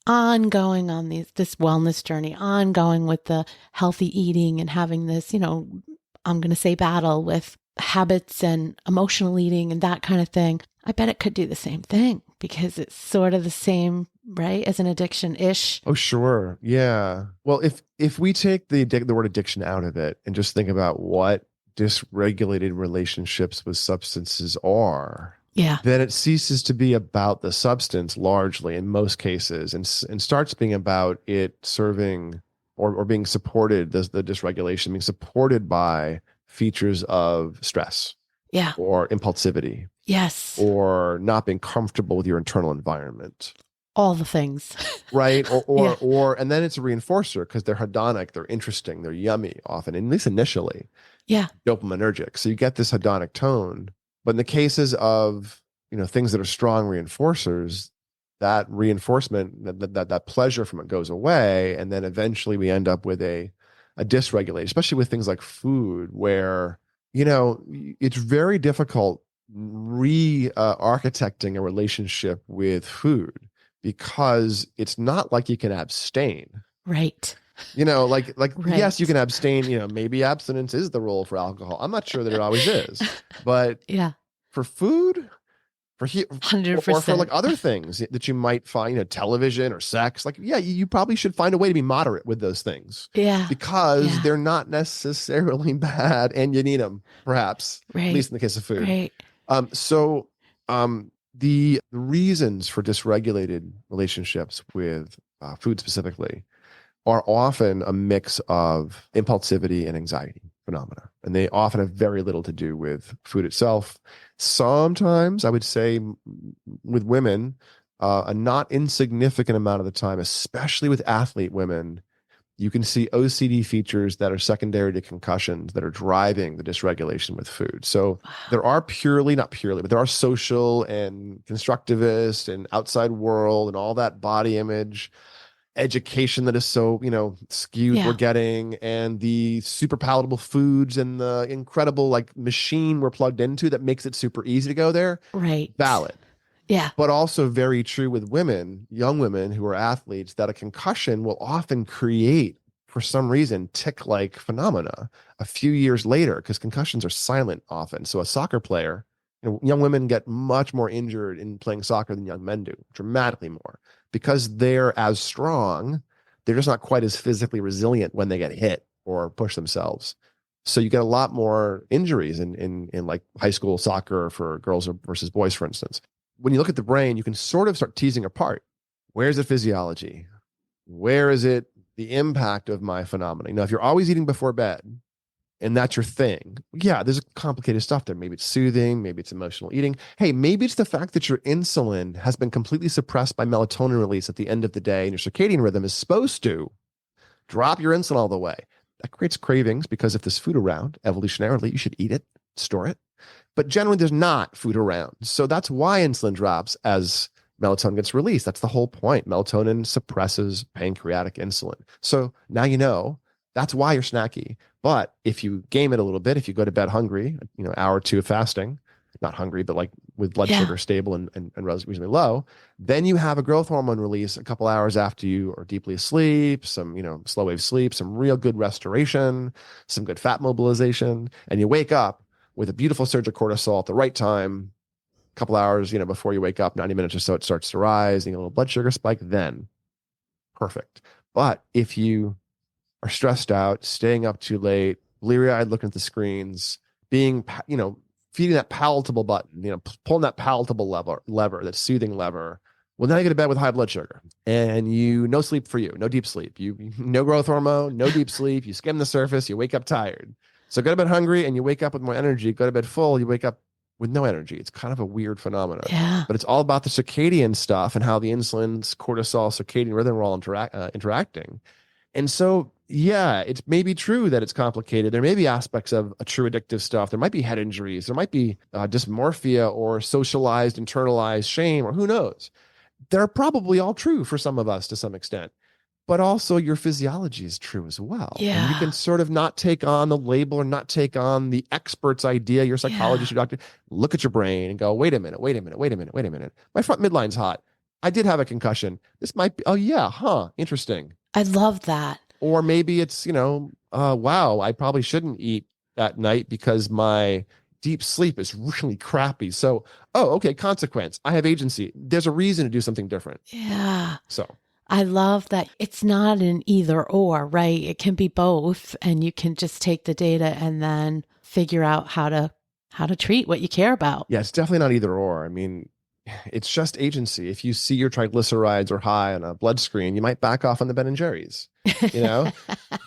ongoing on this wellness journey, ongoing with the healthy eating and having this, I'm going to say battle with habits and emotional eating and that kind of thing. I bet it could do the same thing because it's sort of the same, right, as an addiction-ish. Oh, sure. Yeah. Well, if we take the word addiction out of it and just think about what dysregulated relationships with substances are, Yeah. then it ceases to be about the substance largely in most cases, and starts being about it serving or being supported, the dysregulation being supported by features of stress Yeah. or impulsivity Yes. or not being comfortable with your internal environment. All the things. Right. Yeah. And then it's a reinforcer because they're hedonic, they're interesting, they're yummy often, at least initially, Yeah. dopaminergic. So you get this hedonic tone. But in the cases of, things that are strong reinforcers, that reinforcement, that pleasure from it goes away. And then eventually we end up with a dysregulation, especially with things like food, where, it's very difficult architecting a relationship with food because it's not like you can abstain. Right. Like Right. yes, you can abstain, maybe abstinence is the role for alcohol. I'm not sure that it always is. But Yeah. for food, or for 100%. like other things that you might find, television or sex, like, yeah, you probably should find a way to be moderate with those things. Yeah. Because Yeah. they're not necessarily bad and you need them, perhaps, Right. at least in the case of food. Right. So the reasons for dysregulated relationships with food specifically are often a mix of impulsivity and anxiety phenomena. And they often have very little to do with food itself. Sometimes I would say with women, a not insignificant amount of the time, especially with athlete women, you can see OCD features that are secondary to concussions that are driving the dysregulation with food. So there are not purely, but there are social and constructivist and outside world and all that body image education that is so skewed we're getting, and the super palatable foods and the incredible like machine we're plugged into that makes it super easy to go there. Right. Valid. Yeah. But also very true with women, young women who are athletes, that a concussion will often create, for some reason, tick-like phenomena a few years later, because concussions are silent often. So a soccer player, young women get much more injured in playing soccer than young men do, dramatically more, because they're as strong. They're just not quite as physically resilient when they get hit or push themselves. So you get a lot more injuries in like high school soccer for girls versus boys, for instance. When you look at the brain, you can sort of start teasing apart. Where's the physiology? Where is it the impact of my phenomena? Now, if you're always eating before bed and that's your thing, yeah, there's complicated stuff there. Maybe it's soothing, maybe it's emotional eating. Hey, maybe it's the fact that your insulin has been completely suppressed by melatonin release at the end of the day, and your circadian rhythm is supposed to drop your insulin all the way. That creates cravings because if there's food around, evolutionarily, you should eat it, store it. But generally, there's not food around. So that's why insulin drops as melatonin gets released. That's the whole point. Melatonin suppresses pancreatic insulin. So now you know that's why you're snacky. But if you game it a little bit, if you go to bed hungry, hour or two of fasting, not hungry, but like with blood sugar stable and reasonably low, then you have a growth hormone release a couple hours after you are deeply asleep, some, slow wave sleep, some real good restoration, some good fat mobilization, and you wake up with a beautiful surge of cortisol at the right time, a couple hours, before you wake up, 90 minutes or so, it starts to rise, and a little blood sugar spike, then perfect. But if you are stressed out, staying up too late, bleary-eyed looking at the screens, being, feeding that palatable button, pulling that palatable lever, that soothing lever, well, now you go to bed with high blood sugar, and no sleep for you, no deep sleep, no growth hormone, no deep sleep, you skim the surface, you wake up tired. So go to bed hungry and you wake up with more energy. Go to bed full, you wake up with no energy. It's kind of a weird phenomenon. Yeah. But it's all about the circadian stuff and how the insulin's cortisol, circadian rhythm are all interacting. And so, yeah, it may be true that it's complicated. There may be aspects of a true addictive stuff. There might be head injuries. There might be dysmorphia or socialized, internalized shame, or who knows. They're probably all true for some of us to some extent. But also your physiology is true as well. Yeah. And you can sort of not take on the label or not take on the expert's idea, your psychologist, your doctor. Look at your brain and go, wait a minute. My front midline's hot. I did have a concussion. This might be, oh yeah, huh, interesting. I love that. Or maybe it's, wow, I probably shouldn't eat at night because my deep sleep is really crappy. So, oh, okay, consequence. I have agency. There's a reason to do something different. Yeah. So, I love that it's not an either or, right? It can be both, and you can just take the data and then figure out how to treat what you care about. yeah, it's definitely not either or. I mean, it's just agency. If you see your triglycerides are high on a blood screen, you might back off on the Ben and Jerry's, you know,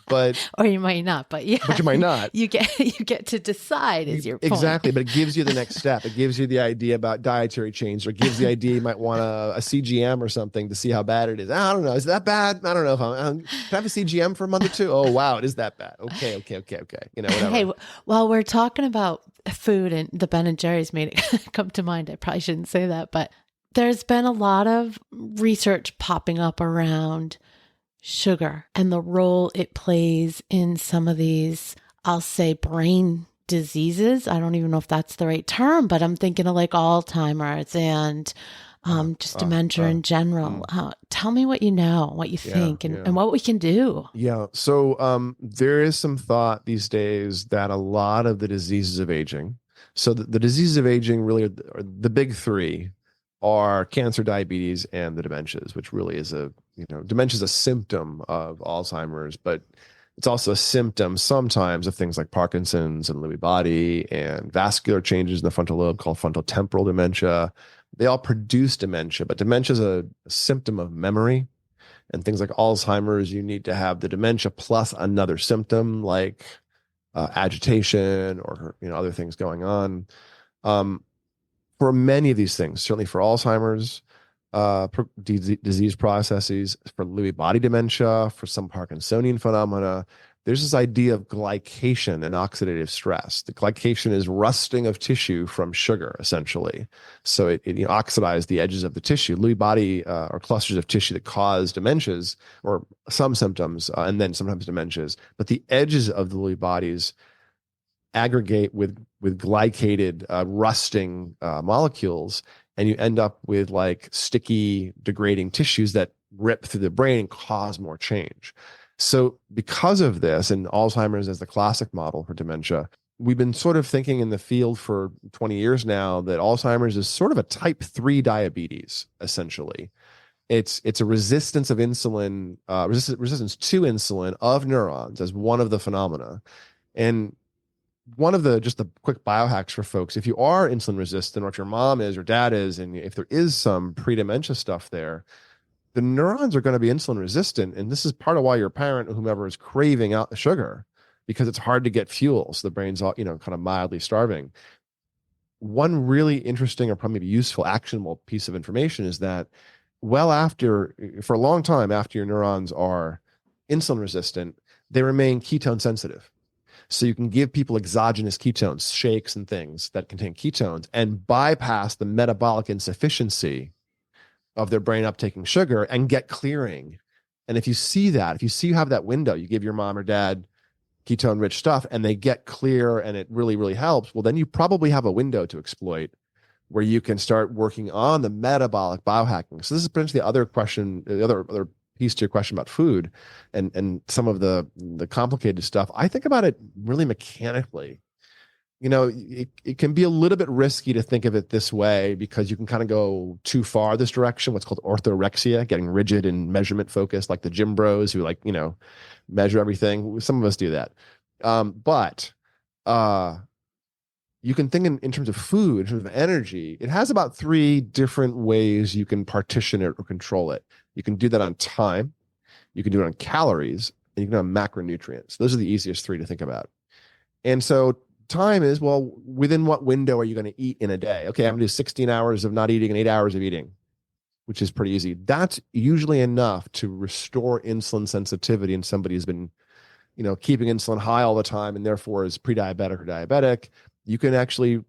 but Or you might not, but yeah, you might not. you get to decide is your point. Exactly, but it gives you the nenext step. It gives you the idea about dietary change, or gives the idea you might want a CGM or something to see how bad it is. I don't know. Is that bad? I don't know if can I have a CGM for a month or two? Oh, wow, it is that bad. Okay. Whatever. Hey, while we're talking about food and the Ben and Jerry's made it come to mind. I probably shouldn't say that, but there's been a lot of research popping up around sugar and the role it plays in some of these, I'll say, brain diseases. I don't even know if that's the right term, but I'm thinking of like Alzheimer's and just dementia in general. Tell me what you know, what you think, and what we can do. Yeah. So there is some thought these days that a lot of the diseases of aging, so the diseases of aging really are the big three are cancer, diabetes, and the dementias, which really is dementia is a symptom of Alzheimer's, but it's also a symptom sometimes of things like Parkinson's and Lewy body and vascular changes in the frontal lobe called frontotemporal dementia. They all produce dementia, but dementia is a symptom of memory. And things like Alzheimer's, you need to have the dementia plus another symptom like agitation or other things going on. For many of these things, certainly for Alzheimer's disease processes, for Lewy body dementia, for some Parkinsonian phenomena, there's this idea of glycation and oxidative stress. The glycation is rusting of tissue from sugar, essentially. So it oxidizes the edges of the tissue. Lewy body are clusters of tissue that cause dementias or some symptoms, and then sometimes dementias. But the edges of the Lewy bodies aggregate with glycated rusting molecules, and you end up with like sticky, degrading tissues that rip through the brain and cause more change. So because of this, and Alzheimer's as the classic model for dementia, we've been sort of thinking in the field for 20 years now that Alzheimer's is sort of a type 3 diabetes, essentially. It's a resistance of insulin, resistance to insulin of neurons as one of the phenomena. And one of the quick biohacks for folks, if you are insulin resistant, or if your mom is or dad is, and if there is some pre-dementia stuff there, the neurons are going to be insulin resistant. And this is part of why your parent or whomever is craving out the sugar, because it's hard to get fuel. So the brain's all, kind of mildly starving. One really interesting or probably useful, actionable piece of information is that for a long time after your neurons are insulin resistant, they remain ketone sensitive. So you can give people exogenous ketones, shakes and things that contain ketones, and bypass the metabolic insufficiency of their brain uptaking sugar and get clearing. And if you you have that window, you give your mom or dad ketone rich stuff and they get clear and it really, really helps, well, then you probably have a window to exploit where you can start working on the metabolic biohacking. So this is potentially the other question, the other piece to your question about food and some of the complicated stuff. I think about it really mechanically. It can be a little bit risky to think of it this way because you can kind of go too far this direction, what's called orthorexia, getting rigid and measurement focused, like the gym bros who measure everything. Some of us do that. But you can think in terms of food, in terms of energy. It has about 3 different ways you can partition it or control it. You can do that on time, you can do it on calories, and you can do it on macronutrients. Those are the easiest 3 to think about. And so time is, well, within what window are you going to eat in a day? Okay, I'm going to do 16 hours of not eating and 8 hours of eating, which is pretty easy. That's usually enough to restore insulin sensitivity in somebody who's been, keeping insulin high all the time and therefore is pre-diabetic or diabetic. You can actually,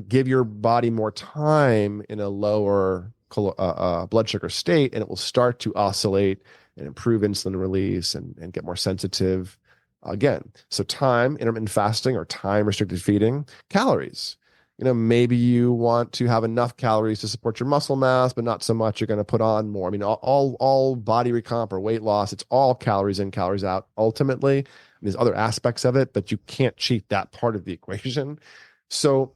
give your body more time in a lower blood sugar state, and it will start to oscillate and improve insulin release and get more sensitive. Again, so time, intermittent fasting or time restricted feeding, calories. maybe you want to have enough calories to support your muscle mass, but not so much you're going to put on more. I mean, all body recomp or weight loss, it's all calories in, calories out. Ultimately, there's other aspects of it, but you can't cheat that part of the equation. So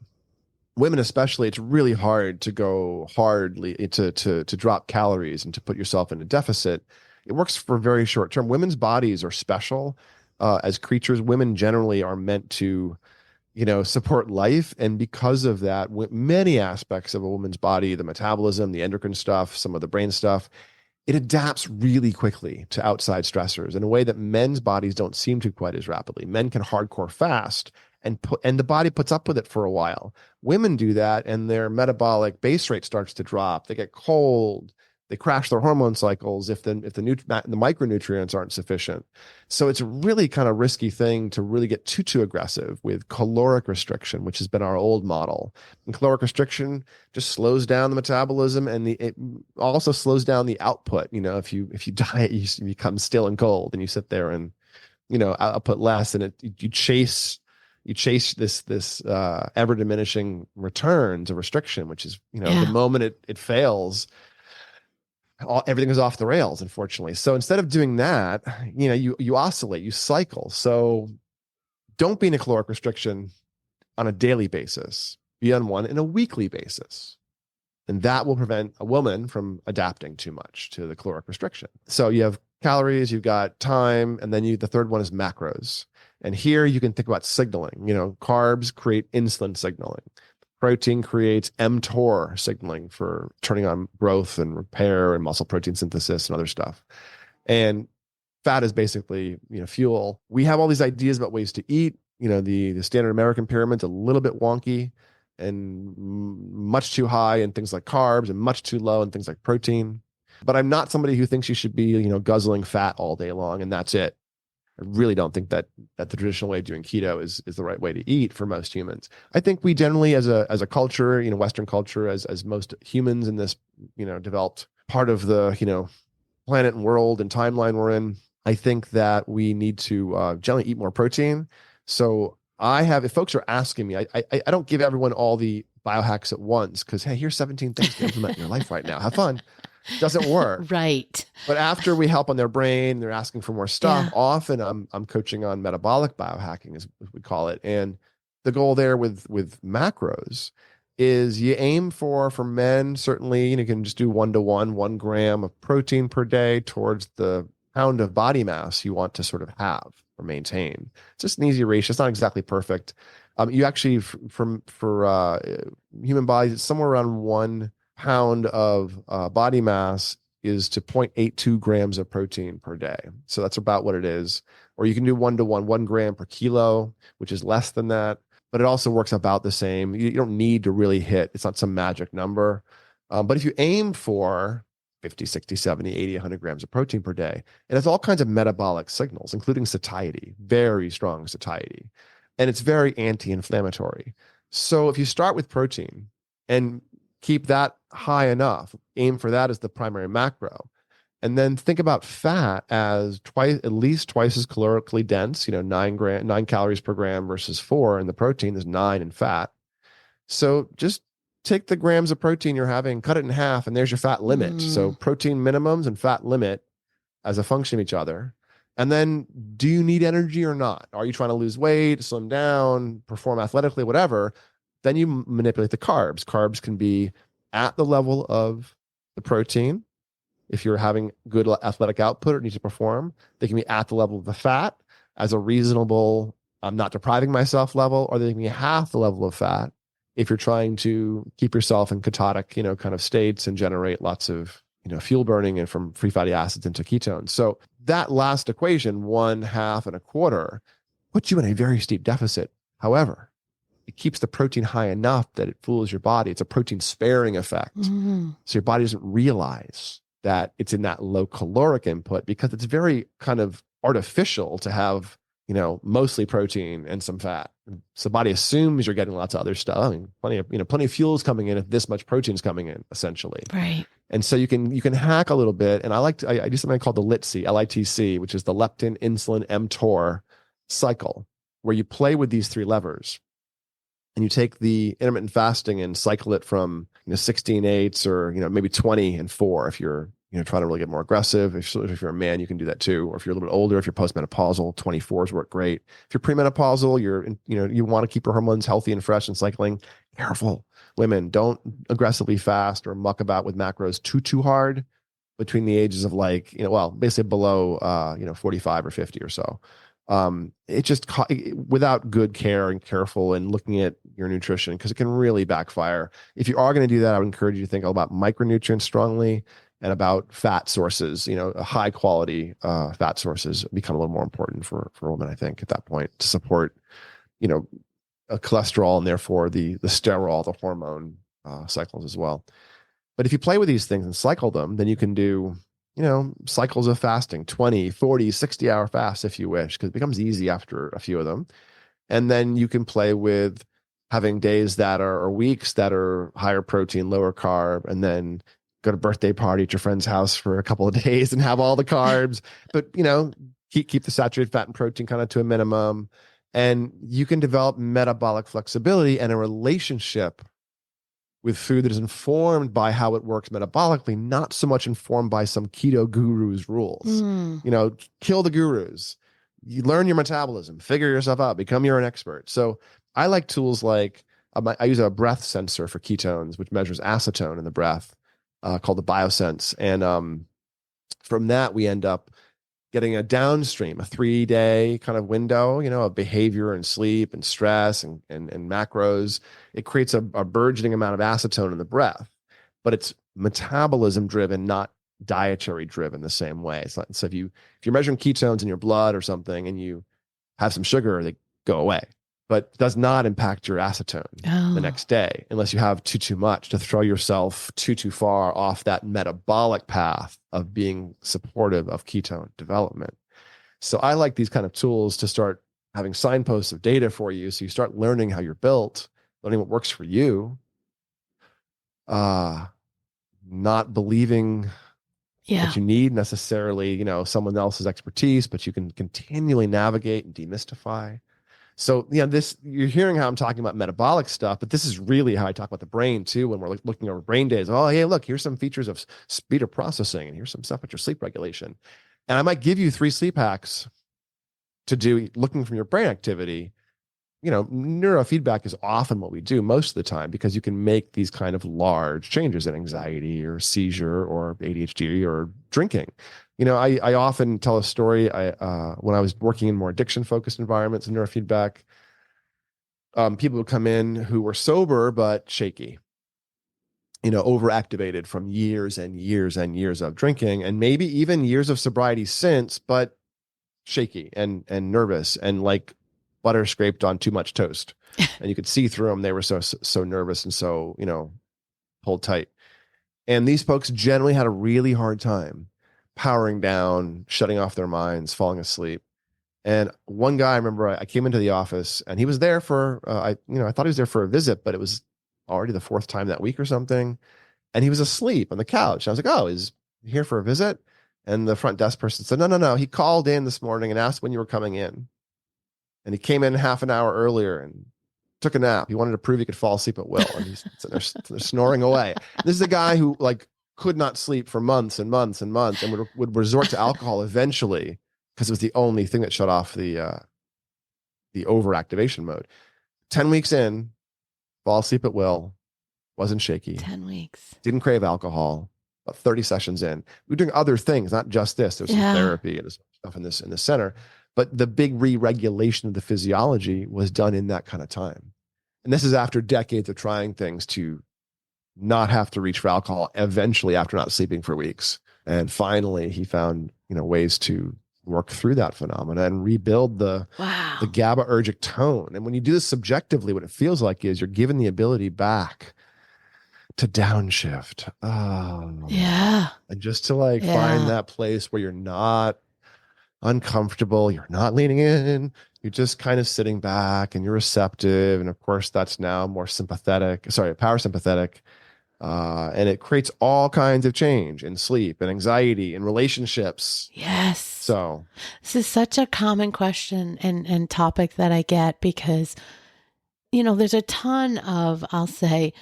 women especially, it's really hard to go hardly to drop calories and to put yourself in a deficit. It works for very short term. Women's bodies are special as creatures. Women generally are meant to support life. And because of that, many aspects of a woman's body, the metabolism, the endocrine stuff, some of the brain stuff, it adapts really quickly to outside stressors in a way that men's bodies don't seem to quite as rapidly. Men can hardcore fast and the body puts up with it for a while. Women do that and their metabolic base rate starts to drop. They get cold. They crash their hormone cycles if the micronutrients aren't sufficient. So it's a really kind of risky thing to really get too aggressive with caloric restriction, which has been our old model. And caloric restriction just slows down the metabolism, and it also slows down the output. If you diet, you become still and cold, and you sit there and output less, and you chase this ever diminishing returns of restriction, which is the moment it fails, everything is off the rails, unfortunately. So instead of doing that, you oscillate, you cycle. So don't be in a caloric restriction on a daily basis. Be on one in a weekly basis. And that will prevent a woman from adapting too much to the caloric restriction. So you have calories, you've got time, and then the third one is macros. And here you can think about signaling. Carbs create insulin signaling. Protein creates mTOR signaling for turning on growth and repair and muscle protein synthesis and other stuff. And fat is basically, fuel. We have all these ideas about ways to eat. The standard American pyramid's a little bit wonky and much too high in things like carbs and much too low in things like protein. But I'm not somebody who thinks you should be, guzzling fat all day long and that's it. I really don't think that the traditional way of doing keto is the right way to eat for most humans. I think we generally, as a culture, Western culture, as most humans in this, developed part of the, planet and world and timeline we're in, I think that we need to generally eat more protein. So if folks are asking me, I don't give everyone all the biohacks at once because, hey, here's 17 things to implement in your life right now. Have fun. Doesn't work. Right. But after we help on their brain, they're asking for more stuff. Yeah. Often I'm coaching on metabolic biohacking, as we call it. And the goal there with macros is you aim for men, certainly, you can just do 1-to-1, 1 gram of protein per day towards the pound of body mass you want to sort of have or maintain. It's just an easy ratio. It's not exactly perfect. You actually, for human bodies, it's somewhere around 1 pound of body mass is to 0.82 grams of protein per day. So that's about what it is. Or you can do 1-to-1, 1 gram per kilo, which is less than that, but it also works about the same. You don't need to really hit, it's not some magic number. But if you aim for 50, 60, 70, 80, 100 grams of protein per day, it has all kinds of metabolic signals, including satiety, very strong satiety. And it's very anti-inflammatory. So if you start with protein and keep that high enough, aim for that as the primary macro, and then think about fat as at least twice as calorically dense, 9 calories per gram versus 4, and the protein is 9 in fat. So just take the grams of protein you're having, cut it in half, and there's your fat limit. So protein minimums and fat limit as a function of each other. And then, do you need energy or not? Are you trying to lose weight, slim down, perform athletically, whatever? Then you manipulate the carbs. Carbs can be at the level of the protein. If you're having good athletic output or need to perform, they can be at the level of the fat as a reasonable, I'm not depriving myself level, or they can be half the level of fat if you're trying to keep yourself in ketotic, kind of states and generate lots of, fuel burning and from free fatty acids into ketones. So that last equation, 1/2 and 1/4, puts you in a very steep deficit. However, it keeps the protein high enough that it fools your body. It's a protein sparing effect. So your body doesn't realize that it's in that low caloric input because it's very kind of artificial to have, mostly protein and some fat. So the body assumes you're getting lots of other stuff. I mean, plenty of fuel's coming in if this much protein's coming in, essentially. Right. And so you can hack a little bit. And I do something called the LITC, LITC, which is the leptin, insulin, mTOR cycle, where you play with these 3 levers. and you take the intermittent fasting and cycle it from 16/8 or maybe 20/4 if you're trying to really get more aggressive. If you're a man, you can do that too. Or if you're a little bit older, if you're postmenopausal, 24s work great. If you're premenopausal, you want to keep your hormones healthy and fresh and cycling. Careful, women, don't aggressively fast or muck about with macros too hard between the ages of basically below 45 or 50 or so. It just without good care and careful and looking at your nutrition, because it can really backfire. If you are going to do that, I would encourage you to think about micronutrients strongly and about fat sources. High quality fat sources become a little more important for women, I think, at that point, to support a cholesterol and therefore the sterol, the hormone cycles as well. But if you play with these things and cycle them, then you can do cycles of fasting, 20, 40, 60-hour fasts if you wish, because it becomes easy after a few of them. And then you can play with having days that are, or weeks that are higher protein, lower carb, and then go to a birthday party at your friend's house for a couple of days and have all the carbs, but keep the saturated fat and protein kind of to a minimum. And you can develop metabolic flexibility and a relationship with food that is informed by how it works metabolically, not so much informed by some keto guru's rules. Kill the gurus. You learn your metabolism, figure yourself out, become your own expert. So I like tools like, I use a breath sensor for ketones, which measures acetone in the breath, called the BioSense. And from that, we end up getting a downstream, a 3-day kind of window, of behavior and sleep and stress and macros. It creates a burgeoning amount of acetone in the breath, but it's metabolism driven, not dietary driven the same way. So if you're measuring ketones in your blood or something and you have some sugar, they go away, but does not impact your acetone the next day unless you have too much to throw yourself too far off that metabolic path of being supportive of ketone development. So I like these kind of tools to start having signposts of data for you. So you start learning how you're built, learning what works for you, not believing that you need necessarily, someone else's expertise, but you can continually navigate and demystify. So, you're hearing how I'm talking about metabolic stuff, but this is really how I talk about the brain too, when we're looking over brain days. Oh, hey, look, here's some features of speed of processing, and here's some stuff with your sleep regulation. And I might give you 3 sleep hacks to do looking from your brain activity. Neurofeedback is often what we do most of the time, because you can make these kind of large changes in anxiety or seizure or ADHD or drinking. I often tell a story. When I was working in more addiction-focused environments in neurofeedback, people would come in who were sober but shaky, overactivated from years and years and years of drinking, and maybe even years of sobriety since, but shaky and nervous and like butter scraped on too much toast. And you could see through them. They were so nervous and so, pulled tight. And these folks generally had a really hard time powering down, shutting off their minds, falling asleep. And one guy, I remember I came into the office and he was there for, I thought he was there for a visit, but it was already the 4th time that week or something. And he was asleep on the couch. I was like, oh, is he here for a visit? And the front desk person said, no. He called in this morning and asked when you were coming in. And he came in half an hour earlier and took a nap. He wanted to prove he could fall asleep at will. And he's sitting there snoring away. This is a guy who could not sleep for months and months and months, and would resort to alcohol eventually, because it was the only thing that shut off the overactivation mode. 10 weeks in, fall asleep at will, wasn't shaky. 10 weeks. Didn't crave alcohol. About 30 sessions in. We were doing other things, not just this. There was some therapy and stuff in the center. But the big re-regulation of the physiology was done in that kind of time. And this is after decades of trying things to not have to reach for alcohol eventually after not sleeping for weeks. And finally, he found, ways to work through that phenomena and rebuild the GABAergic tone. And when you do this subjectively, what it feels like is you're given the ability back to downshift. And just to find that place where you're not uncomfortable, you're not leaning in, you're just kind of sitting back and you're receptive. And of course, that's now more parasympathetic. And it creates all kinds of change in sleep and anxiety and relationships. Yes. So this is such a common question and topic that I get, because there's a ton of, I'll say,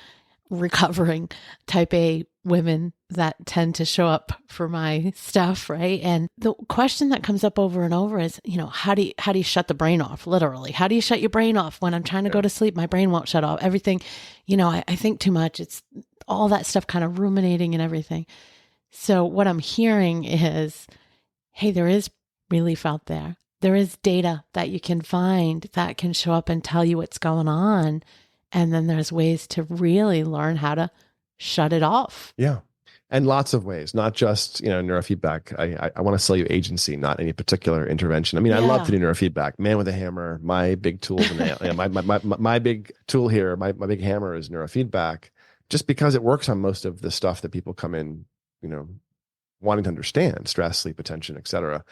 recovering type A women that tend to show up for my stuff, right? And the question that comes up over and over is, how do you shut the brain off? Literally, how do you shut your brain off? When I'm trying to go to sleep, my brain won't shut off. Everything, I think too much. It's all that stuff kind of ruminating and everything. So what I'm hearing is, hey, there is relief out there. There is data that you can find that can show up and tell you what's going on. And then there's ways to really learn how to shut it off. Yeah. And lots of ways, not just, neurofeedback. I want to sell you agency, not any particular intervention. I mean, I love to do neurofeedback, man with a hammer. My big tool, my big tool here, my big hammer is neurofeedback, just because it works on most of the stuff that people come in, wanting to understand: stress, sleep, attention, etc.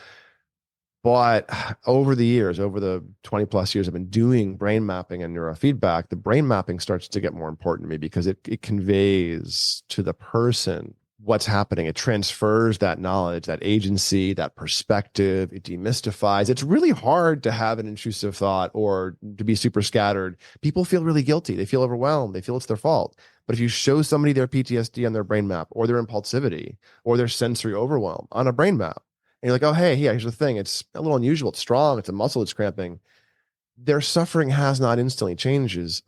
But over the years, over the 20 plus years I've been doing brain mapping and neurofeedback, the brain mapping starts to get more important to me because it conveys to the person what's happening. It transfers that knowledge, that agency, that perspective. It demystifies. It's really hard to have an intrusive thought or to be super scattered. People feel really guilty. They feel overwhelmed. They feel it's their fault. But if you show somebody their PTSD on their brain map, or their impulsivity, or their sensory overwhelm on a brain map, and you're like, oh, hey, here's the thing. It's a little unusual. It's strong. It's a muscle that's cramping. Their suffering has not instantly changed,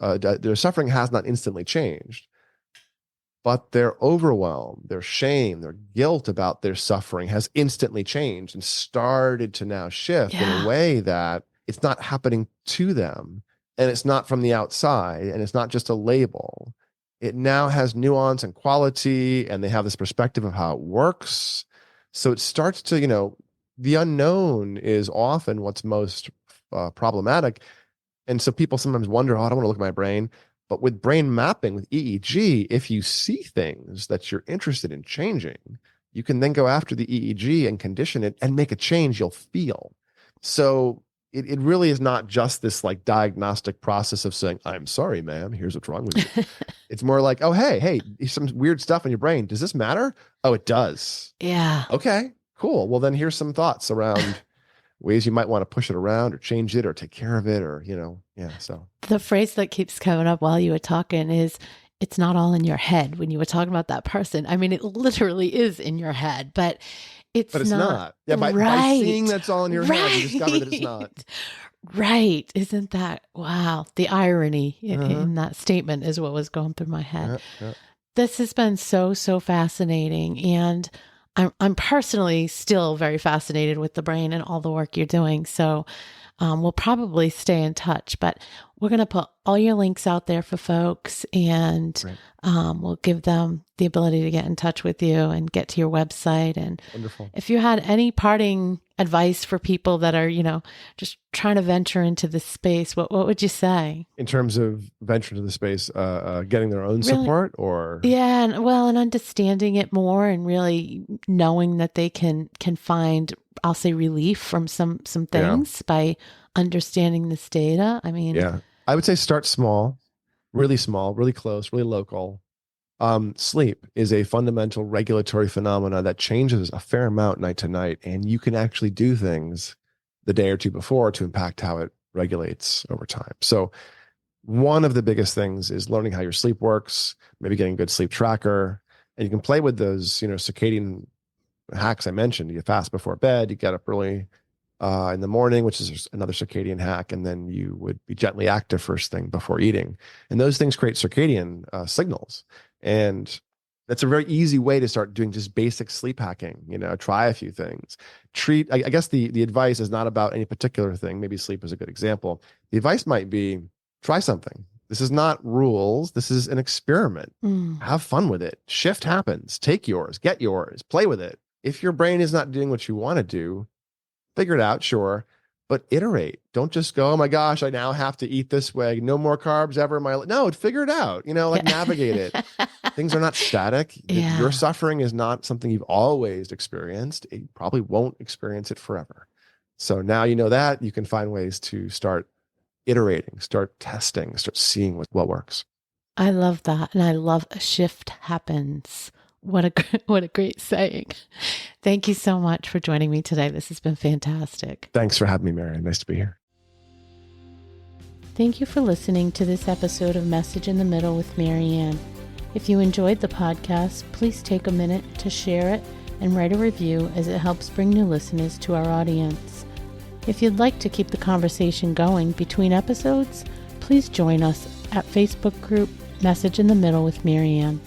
but their overwhelm, their shame, their guilt about their suffering has instantly changed and started to now shift in a way that it's not happening to them, and it's not from the outside, and it's not just a label. It now has nuance and quality, and they have this perspective of how it works. So it starts to, the unknown is often what's most problematic. And so people sometimes wonder, oh, I don't want to look at my brain. But with brain mapping, with EEG, if you see things that you're interested in changing, you can then go after the EEG and condition it and make a change you'll feel. So it really is not just this like diagnostic process of saying, I'm sorry, ma'am, here's what's wrong with you. It's more like, oh, hey, some weird stuff in your brain. Does this matter? Oh, it does. Yeah. Okay, cool. Well, then here's some thoughts around ways you might want to push it around or change it or take care of it or, so. The phrase that keeps coming up while you were talking is, it's not all in your head. When you were talking about that person, I mean, it literally is in your head, but it's not. Yeah, by seeing that's all in your head, you discover that it's not. Right. Isn't that, wow. The irony in that statement is what was going through my head. This has been so, so fascinating. And I'm personally still very fascinated with the brain and all the work you're doing. So we'll probably stay in touch, but we're going to put all your links out there for folks, and we'll give them the ability to get in touch with you and get to your website. And wonderful. If you had any parting advice for people that are, just trying to venture into this space, what would you say? In terms of venture into the space, getting their own support or? Yeah. And understanding it more and really knowing that they can find, I'll say, relief from some things by understanding this data. I mean, I would say start small, really close, really local. Sleep is a fundamental regulatory phenomena that changes a fair amount night to night, and you can actually do things the day or two before to impact how it regulates over time. So one of the biggest things is learning how your sleep works, maybe getting a good sleep tracker, and you can play with those, circadian hacks I mentioned. You fast before bed, you get up early in the morning, which is another circadian hack, and then you would be gently active first thing before eating. And those things create circadian signals. And that's a very easy way to start doing just basic sleep hacking. Try a few things. I guess the advice is not about any particular thing. Maybe sleep is a good example. The advice might be, try something. This is not rules. This is an experiment. Have fun with it. Shift happens. Take yours, get yours, play with it. If your brain is not doing what you want to do, figure it out, sure, but iterate. Don't just go, oh my gosh, I now have to eat this way. No more carbs ever in my life. No, figure it out. Navigate it. Things are not static. Your suffering is not something you've always experienced. You probably won't experience it forever. So now you know that, you can find ways to start iterating, start testing, start seeing what works. I love that. And I love a shift happens. What a great saying. Thank you so much for joining me today. This has been fantastic. Thanks for having me, Marianne. Nice to be here. Thank you for listening to this episode of Message in the Middle with Marianne. If you enjoyed the podcast, please take a minute to share it and write a review, as it helps bring new listeners to our audience. If you'd like to keep the conversation going between episodes, please join us at Facebook group Message in the Middle with Marianne.